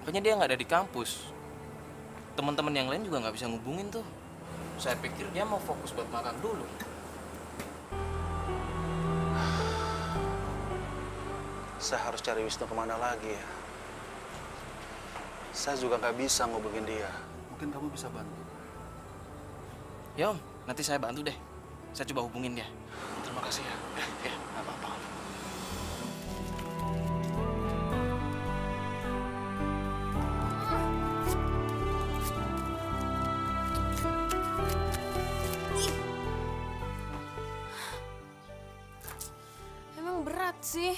Makanya dia nggak ada di kampus. Teman-teman yang lain juga nggak bisa ngubungin tuh. Saya pikir dia mau fokus buat magang dulu. Saya harus cari Wisnu kemana lagi ya? Saya juga nggak bisa ngubungin dia. Mungkin kamu bisa bantu. Ya Om, nanti saya bantu deh. Saya coba hubungin dia. Terima kasih ya. Ya, nggak apa-apa. Emang berat sih.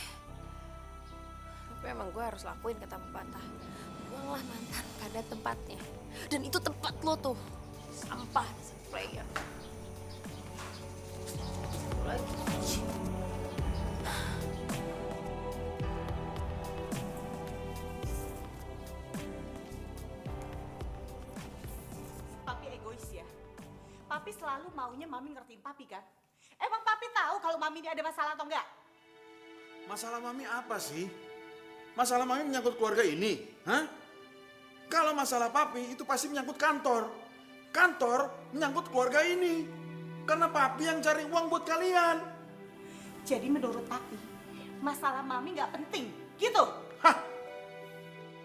Tapi emang gue harus lakuin kata pepatah. Buanglah mantan pada tempatnya. Dan itu tempat lo tuh. Sampah, player. Lagi. Papi egois ya. Papi selalu maunya Mami ngertiin Papi kan? Emang Papi tahu kalau Mami ini ada masalah atau enggak? Masalah Mami apa sih? Masalah Mami menyangkut keluarga ini, hah? Kalau masalah Papi itu pasti menyangkut kantor. Kantor menyangkut keluarga ini. Karena Papi yang cari uang buat kalian. Jadi menurut Papi, masalah Mami nggak penting, gitu? Hah?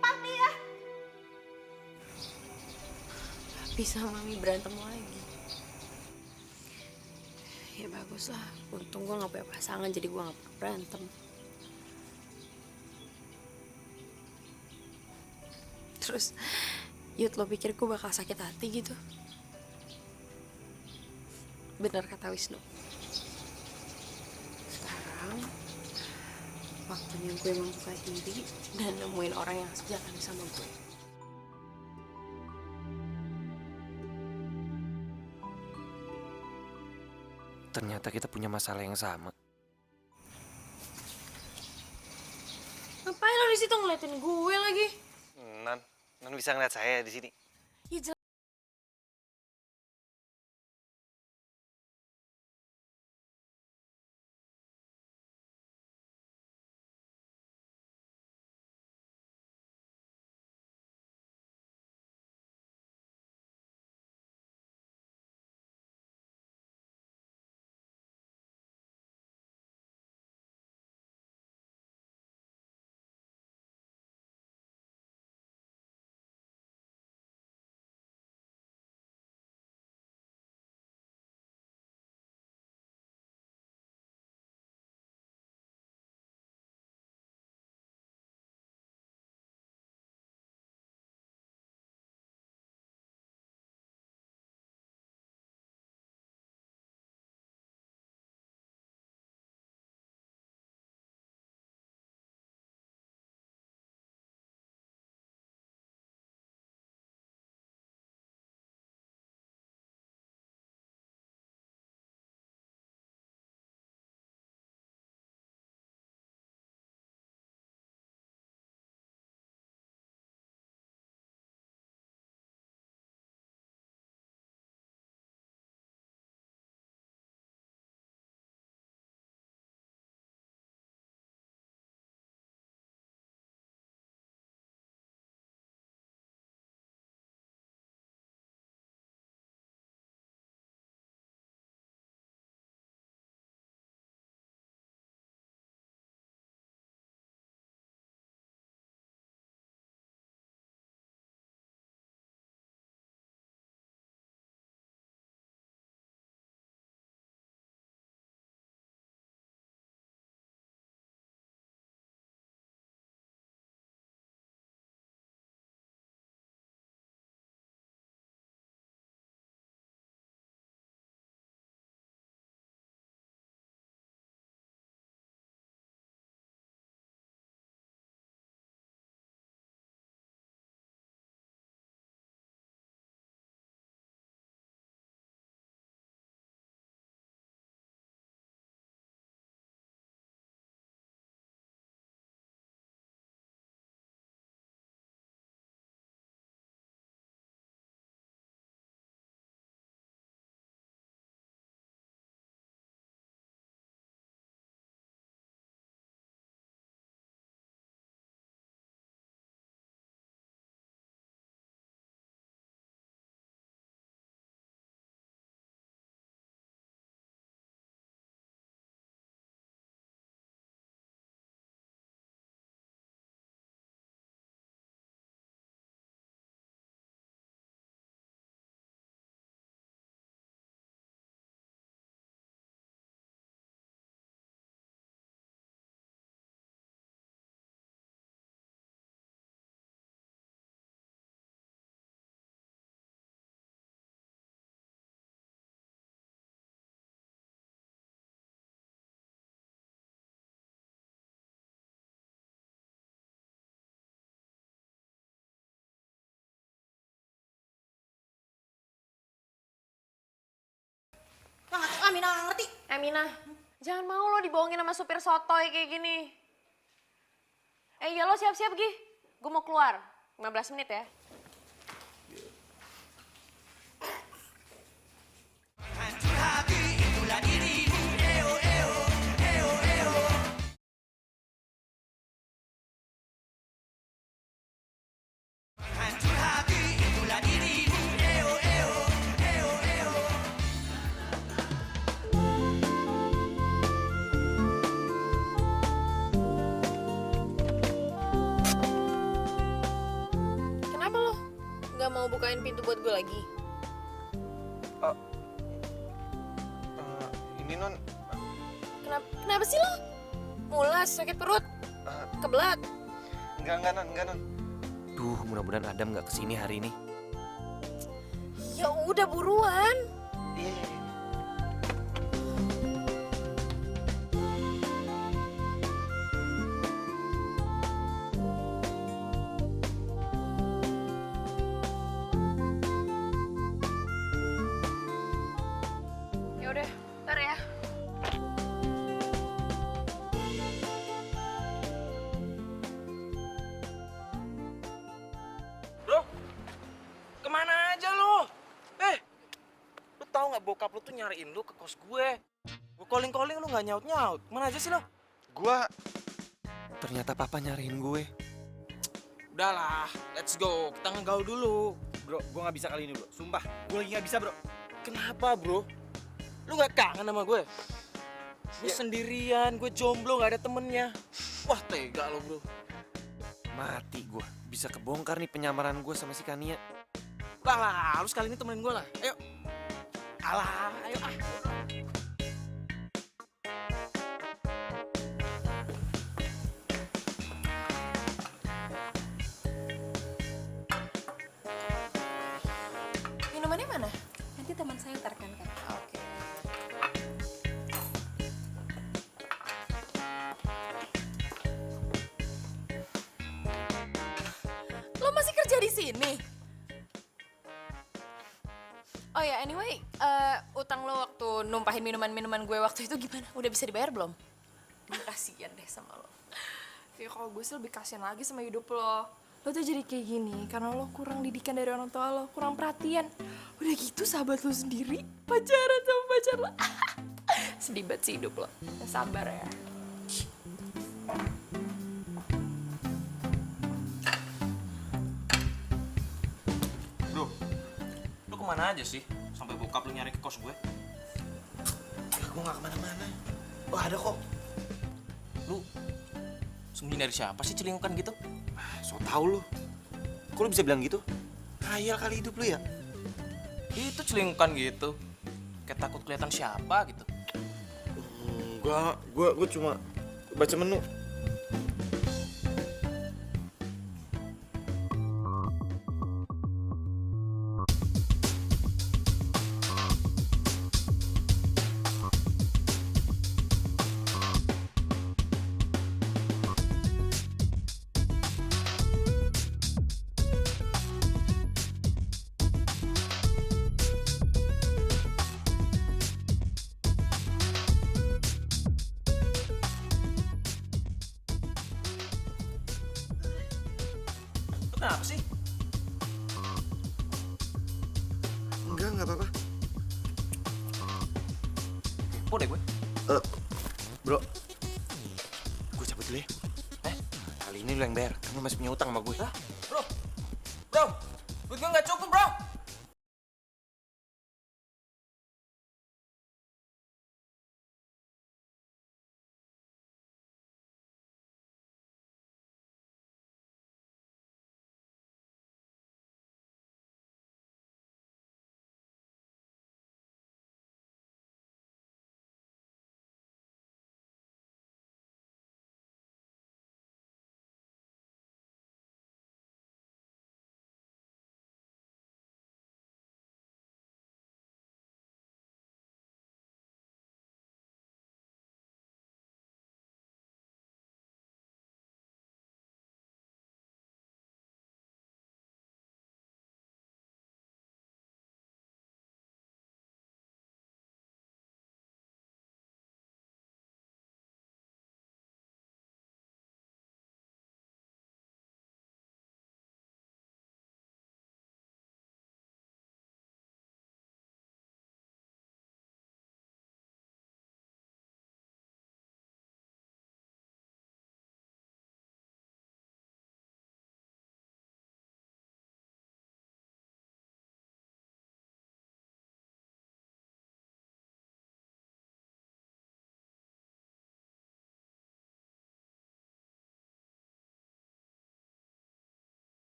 Papi ya? Papi sama Mami berantem lagi. Ya bagus lah. Untung gue gak punya pasangan jadi gue gak perlu berantem. Terus, Yud, lo pikir gue bakal sakit hati gitu? Benar kata Wisnu. Sekarang, waktunya gue membuka diri dan nemuin orang yang sejalan sama gue. Ternyata kita punya masalah yang sama. Ngapain lo di situ ngeliatin gue lagi? Non bisa ngeliat saya di sini. Ya Mina nggak ngerti. Mina, jangan mau lo dibohongin sama supir sotoy kayak gini. Ya lo siap-siap Gi. Gue mau keluar. 15 menit ya. hancur hati itulah dirimu. Eo eo eo eo. Hancur hati itulah dirimu. Eo eo eo eo. Kenapa lo nggak mau bukain pintu buat gue lagi? Ini non, Kenapa sih lo? Mulas, sakit perut, kebelat. enggak non. Duh, mudah-mudahan Adam nggak kesini hari ini. Ya udah buruan. Iya. Ya udah, ntar ya. Bro, kemana aja lo? Lu tahu nggak bokap lu tuh nyariin lu ke kos gue. Gue calling lu nggak nyaut. Mana aja sih lo? Gua ternyata papa nyariin gue. Udahlah, let's go. Kita ngegaul dulu. Bro, gue nggak bisa kali ini bro. Sumpah, gue lagi nggak bisa bro. Kenapa bro? Lu nggak kangen sama gue? Gue sendirian, gue jomblo, nggak ada temennya. Wah tega lo bro. Mati gue. Bisa kebongkar nih penyamaran gue sama si Kania. Lah, lu sekali ini temenin gue lah. Ayo. Alah, ayo ah. Minumannya mana? Nanti teman saya ntarkan kan. Oke. Lo masih kerja di sini? Oh ya, anyway, utang lo waktu numpahin minuman-minuman gue waktu itu gimana? Udah bisa dibayar belum? Gue kasihan deh sama lo. Ya kalau gue sih lebih kasihan lagi sama hidup lo. Lo tuh jadi kayak gini karena lo kurang didikan dari orang tua lo, kurang perhatian. Udah gitu sahabat lo sendiri pacaran sama pacar lo. Sedih banget sih hidup lo. Ya, sabar ya. Bro, lu kemana aja sih? Sampai bokap lu nyari ke kos gue? Gue nggak kemana-mana. Oh ada kok. Lu sembunyi dari siapa sih celingukan gitu? So tau lu. Kok lu bisa bilang gitu? Khayal kali hidup lu ya? Itu celingukan gitu. Kayak takut kelihatan siapa gitu. Enggak, gue cuma baca menu. Lu kenapa sih? Enggak apa-apa. Kepo deh gue. Bro, gue cabut dulu ya. Kali ini lu yang bayar. Kamu masih punya utang sama gue. Bro, duit gue nggak cukup bro.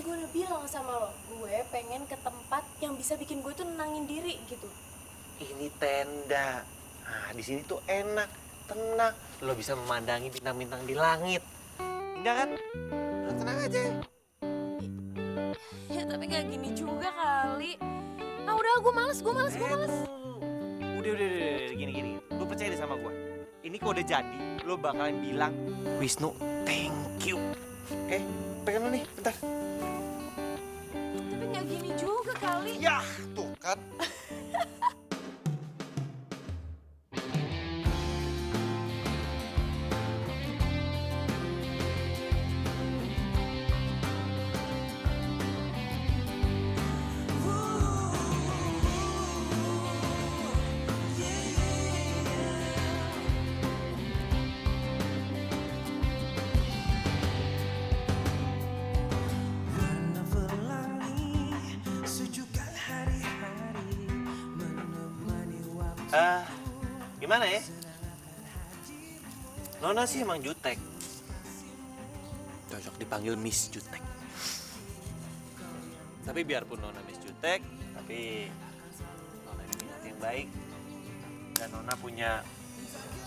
gue udah bilang sama lo, gue pengen ke tempat yang bisa bikin gue tuh nenangin diri gitu. Ini tenda. Nah, di sini tuh enak, tenang. Lo bisa memandangi bintang-bintang di langit. Indah kan? Lo tenang aja. Ya tapi gak gini juga kali. Ah udah, gue males. Udah, gini. Lo percaya deh sama gue. Ini kok udah jadi, lo bakalan bilang, Wisnu, thank you. Oke, pegang lo nih, bentar. Tapi gak gini juga kali. Ya, tuh kan. Gimana ya? Nona sih emang jutek. Cocok dipanggil Miss Jutek. Tapi biarpun Nona Miss Jutek, tapi Nona ini punya hati yang baik. Dan Nona punya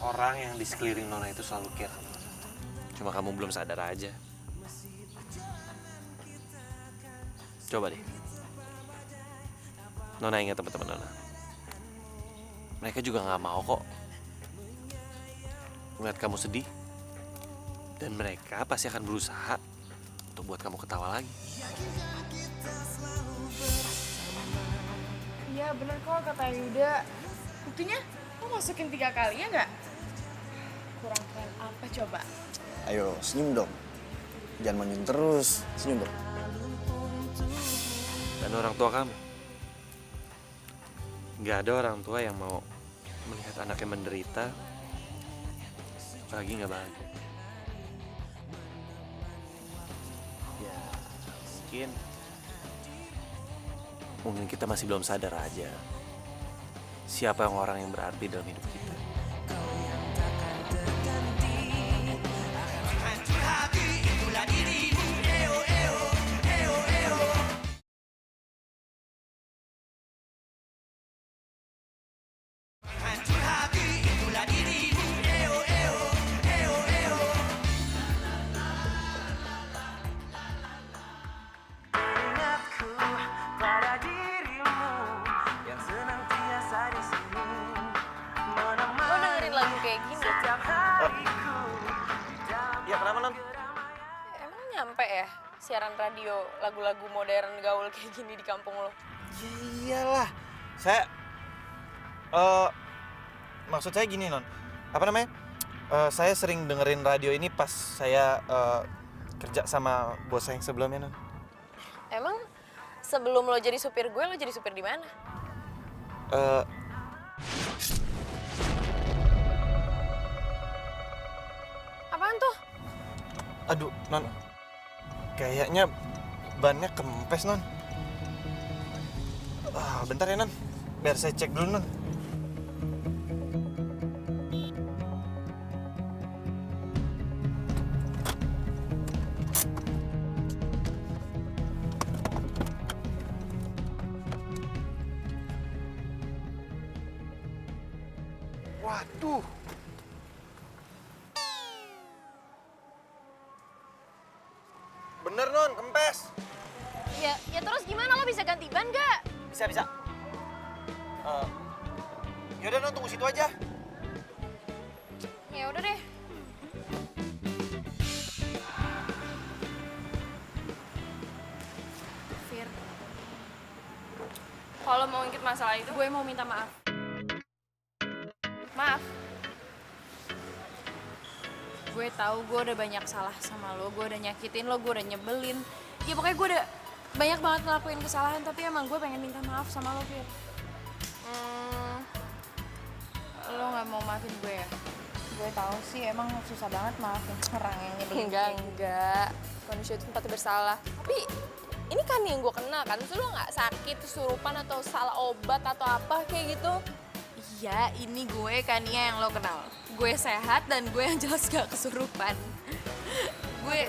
orang yang di sekeliling Nona itu selalu care. Cuma kamu belum sadar aja. Coba deh. Nona ingat teman-teman Nona. Mereka juga nggak mau kok melihat kamu sedih. Dan mereka pasti akan berusaha untuk buat kamu ketawa lagi. Iya bener kok kata Yuda. Buktinya lo masukin 3 kali ya nggak? Kurang keren apa coba? Ayo, senyum dong. Jangan manyun terus. Senyum dong. Dan orang tua kamu. Nggak ada orang tua yang mau melihat anaknya menderita, apalagi nggak bahagia. Ya, mungkin kita masih belum sadar aja siapa yang orang yang berarti dalam hidup kita. Lo dengerin lagu kayak gini? Ya kenapa non? Emang nyampe ya siaran radio lagu-lagu modern gaul kayak gini di kampung lo? Iyalah, saya maksud saya gini non, apa namanya? Saya sering dengerin radio ini pas saya kerja sama bos saya yang sebelumnya non. Emang sebelum lo jadi supir gue, lo jadi supir di mana? Apaan tuh? Aduh non, kayaknya bannya kempes non. Bentar ya non, biar saya cek dulu non. Waduh. Bener non, kempes. Ya terus gimana, lo bisa ganti ban gak? Bisa. Yaudah non, tunggu situ aja. Ya udah deh. Fir, kalau mau ngikut masalah itu, gue mau minta maaf. Maaf. Gue tahu gue udah banyak salah sama lo, gue udah nyakitin lo, gue udah nyebelin. Ya pokoknya gue udah banyak banget ngelakuin kesalahan, tapi emang gue pengen minta maaf sama lo, Fir. Lo nggak mau maafin gue ya? Gue tahu sih emang susah banget maafin orang yang nyebelin. Enggak. Manusia itu tempatnya bersalah. Tapi ini kan yang gue kenal kan, terus lo nggak sakit, kesurupan atau salah obat atau apa kayak gitu? Iya, ini gue Kania yang lo kenal. Gue sehat dan gue yang jelas gak kesurupan. Gue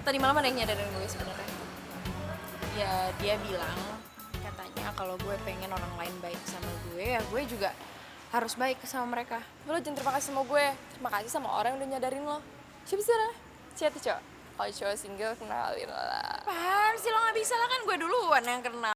tadi malam ada yang nyadarin gue sebenarnya. Ya dia bilang katanya kalau gue pengen orang lain baik sama gue, ya gue juga harus baik sama mereka. Lo jangan terima kasih sama gue, terima kasih sama orang yang udah nyadarin lo. Siapa sih sana? Siapa tuh cowok? Kalau cowok single kenalin lah. Apaan sih lo gak bisa lah, kan gue duluan yang kenal.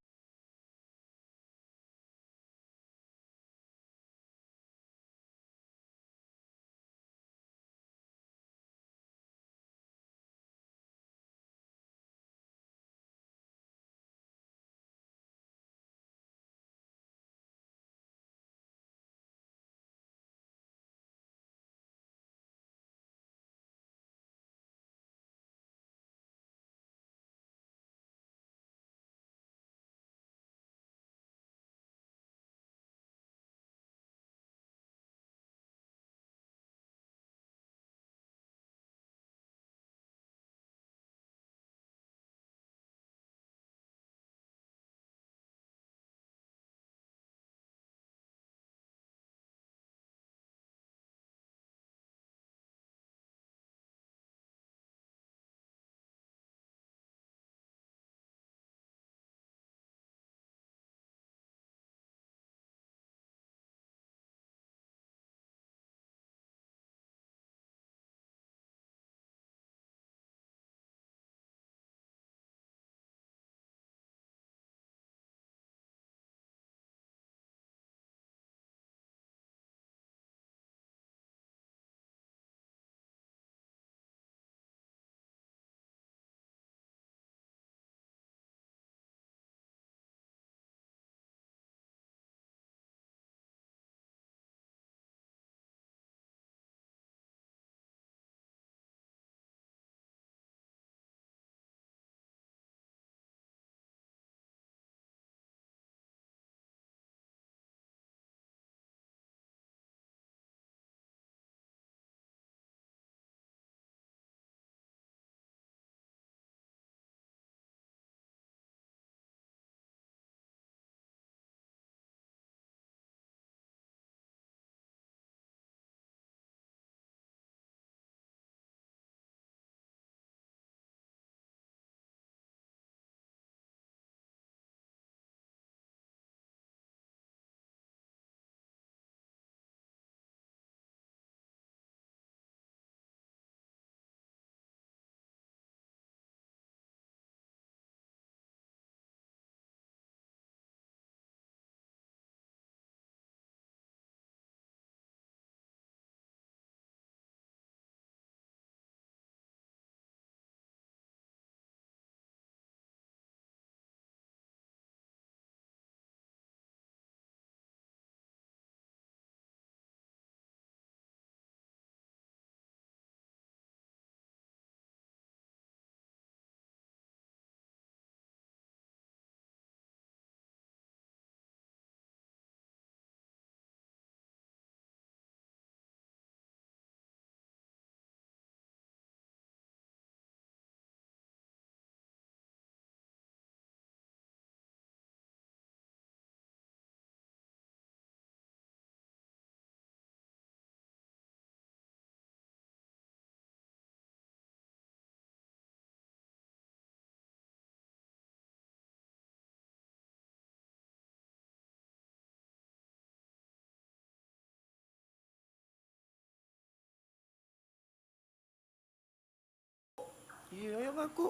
Iya, ayo ngaku.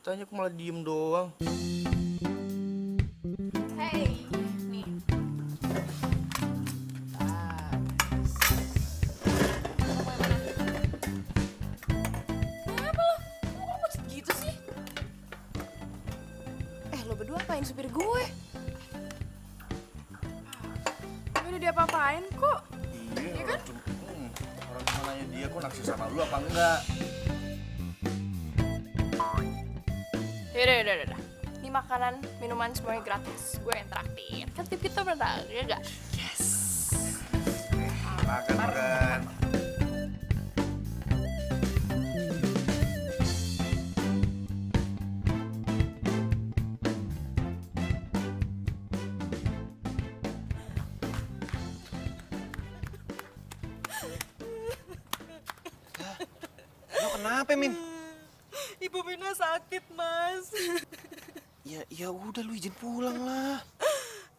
Tanya aku malah diem doang. Hey, nih. Kenapa lo? Kok pucet gitu sih? Lo berdua apain supir gue? Gue udah diapa-apain kok. Iya kan? Orang cuma nanya dia kok naksir sama lu apa enggak. Yaudah. Ini makanan, minuman semuanya gratis. Gue yang traktir. Kan tip kita pernah, ya gak? Makan. Lo kenapa, Min? Ibu Mina sakit, Mas. Ya udah lu izin pulang lah.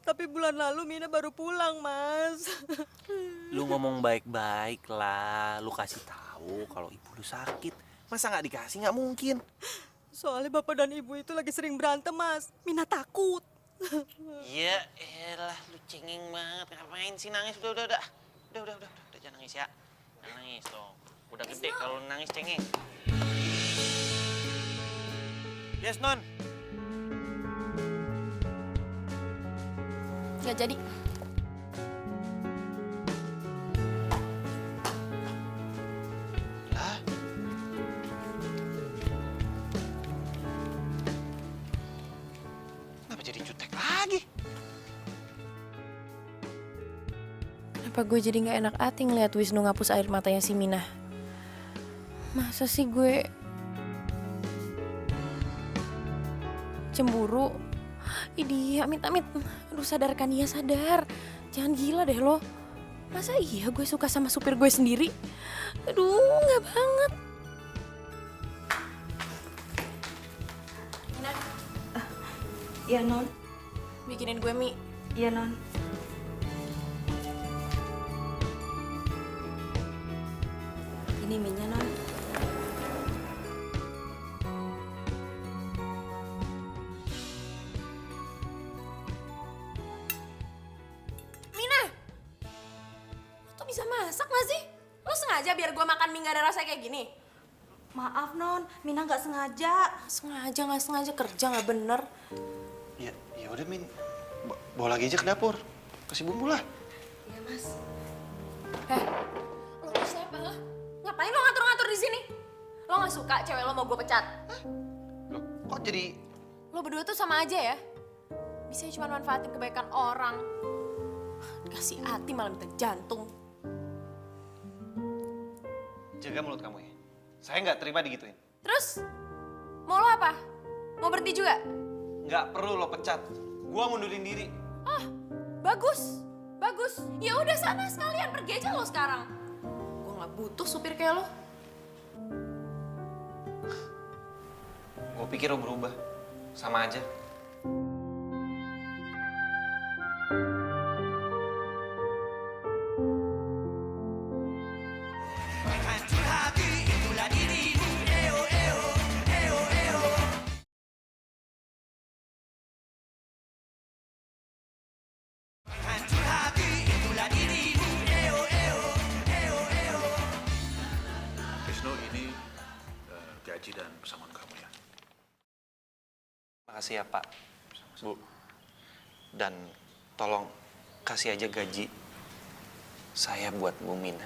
Tapi bulan lalu Mina baru pulang, Mas. Lu ngomong baik-baik lah. Lu kasih tahu kalau ibu lu sakit. Masa nggak dikasih? Nggak mungkin. Soalnya bapak dan ibu itu lagi sering berantem, Mas. Mina takut. Ya elah, lu cengeng banget. Ngapain sih nangis? Udah. Udah, jangan nangis ya. Jangan nangis dong. Udah gede kalau nangis cengeng. Yes, Non. Nggak jadi. Lah. Kenapa jadi jutek lagi? Kenapa gue jadi nggak enak hati ngeliat Wisnu ngapus air matanya si Mina? Masa sih gue cemburu? Idi, amit-amit. Aduh, sadarkan dia, sadar. Jangan gila deh lo. Masa iya gue suka sama supir gue sendiri? Aduh, nggak banget. Mina, Iya, Non. bikinin gue mie. Iya, Non. Ini mie-nya, Non. Mina, lo tuh bisa masak gak sih? Lo sengaja biar gue makan mie gak ada rasa kayak gini? Maaf, Non. Mina nggak sengaja. Sengaja nggak sengaja kerja nggak bener. Ya udah Min. Bawa lagi aja ke dapur. Kasih bumbu lah. Iya, Mas. Lo tuh siapa lo? Ngapain lo ngatur-ngatur di sini? Lo nggak suka cewek lo mau gue pecat? Loh, kok jadi Lo berdua tuh sama aja ya. Bisa cuma manfaatin kebaikan orang. Dikasih hati malah minta jantung. jaga mulut kamu ya? Saya nggak terima digituin. Terus mau lo apa? Mau berhenti juga? Nggak perlu lo pecat. Gua ngundurin diri. Ah, bagus, bagus. Ya udah sana sekalian pergi aja lo sekarang. Gue nggak butuh supir kayak lo. Gue pikir lo berubah. Sama aja. Hancur hati itulah dirimu. Eo, eo, eo, eo. Hancur hati itulah dirimu. Eo, eo, eo, eo. Wisnu, ini gaji dan pesangon kamu ya. Makasih ya Pak, Bu. Dan tolong kasih aja gaji saya buat Bu Mina.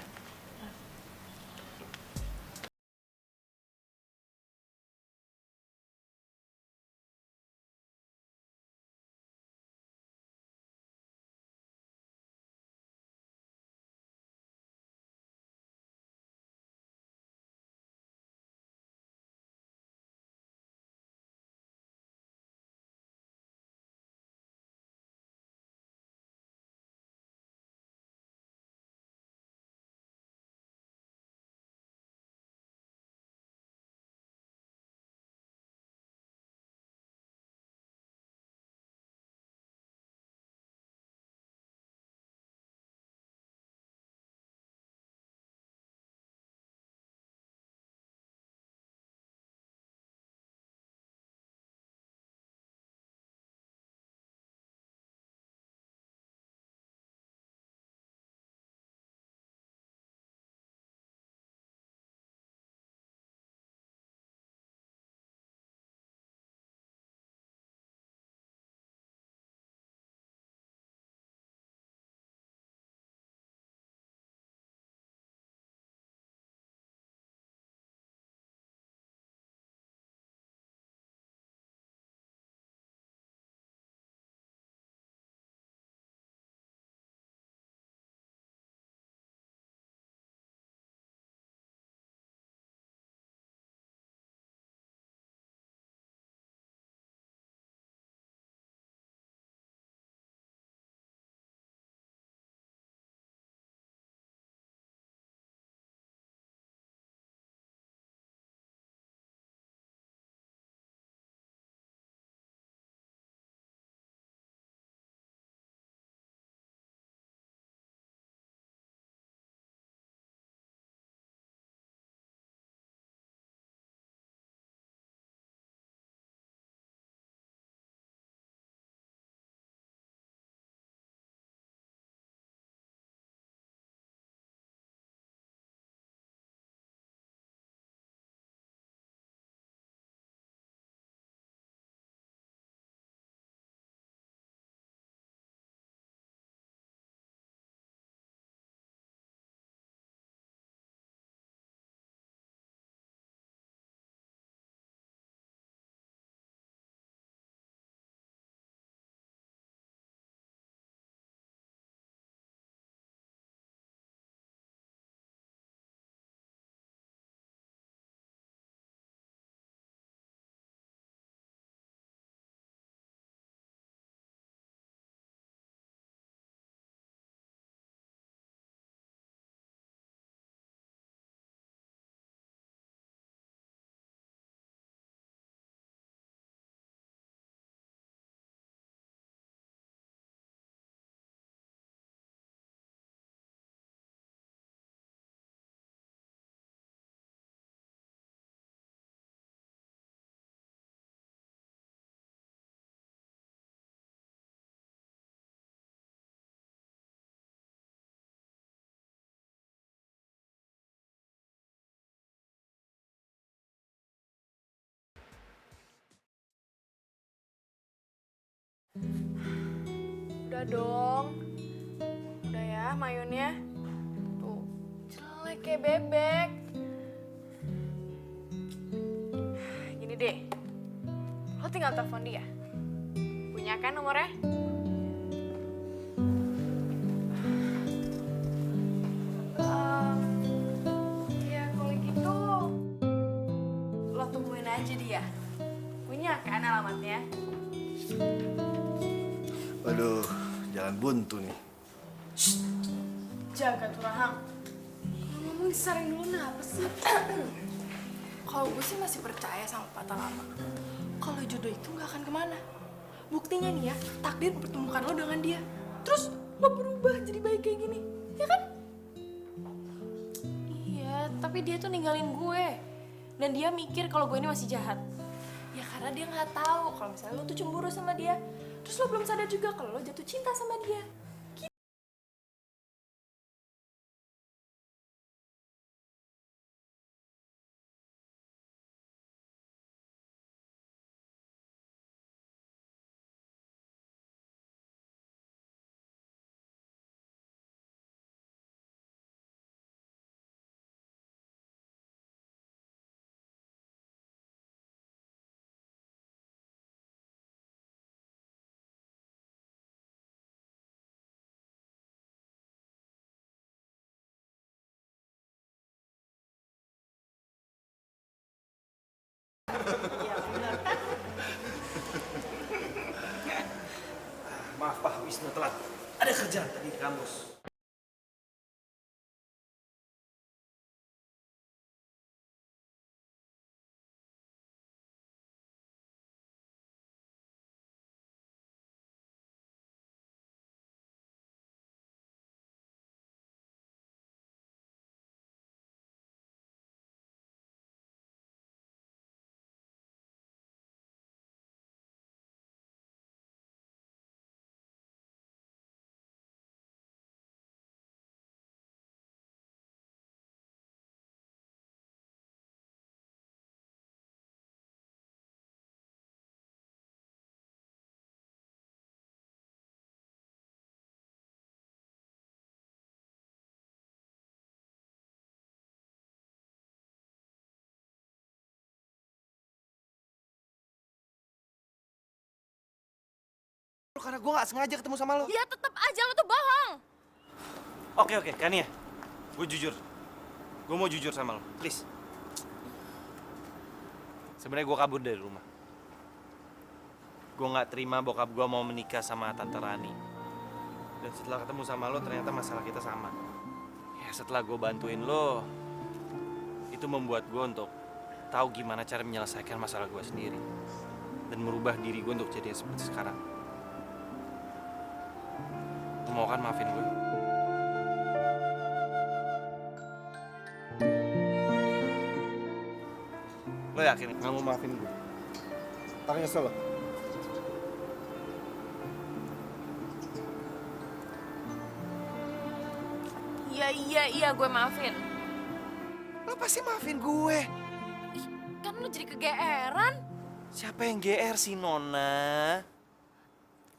Udah dong. Udah ya mayonnya. Tuh, jelek kayak bebek. Gini deh. Lo tinggal telepon dia. Punya kan nomornya? Ya kalau gitu lo tungguin aja dia. Punya kan alamatnya? Waduh, jalan buntu nih. Jaga tuh Rahang. Ngomong disaring dulu kenapa sih? Kalau gue sih masih percaya sama patah lama. Kalau jodoh itu nggak akan kemana. Buktinya nih ya, takdir mempertemukan lo dengan dia. Terus lo berubah jadi baik kayak gini, ya kan? Iya, tapi dia tuh ninggalin gue. Dan dia mikir kalau gue ini masih jahat. Ya karena dia nggak tahu kalau misalnya lo tuh cemburu sama dia. Terus lo belum sadar juga kalau lo jatuh cinta sama dia. Maaf Pak Wisnu telat. Ada kerjaan tadi di kampus. Karena gue gak sengaja ketemu sama lo. Ya tetap aja lo tuh bohong. Oke, Kania. Gue jujur. Gue mau jujur sama lo, please. Sebenarnya gue kabur dari rumah. Gue gak terima bokap gue mau menikah sama Tante Rani. Dan setelah ketemu sama lo, ternyata masalah kita sama. Ya setelah gue bantuin lo, itu membuat gue untuk tahu gimana cara menyelesaikan masalah gue sendiri. Dan merubah diri gue untuk jadi seperti sekarang. Lo mau kan maafin gue? Lo yakin nggak mau maafin gue? Tak nyesel lo. Iya, gue maafin. Lo pasti maafin gue. Kan lo jadi kegeeran. Siapa yang GR sih, Nona?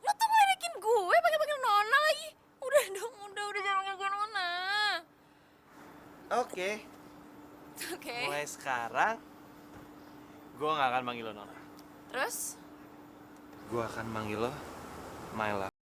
Lo tuh ngeledekin gue pakai Nona lagi. Udah dong, udah jangan panggil gue Nona. Oke. Oke. Mulai sekarang, gue nggak akan manggil lo Nona. Terus? Gue akan manggil lo My Love.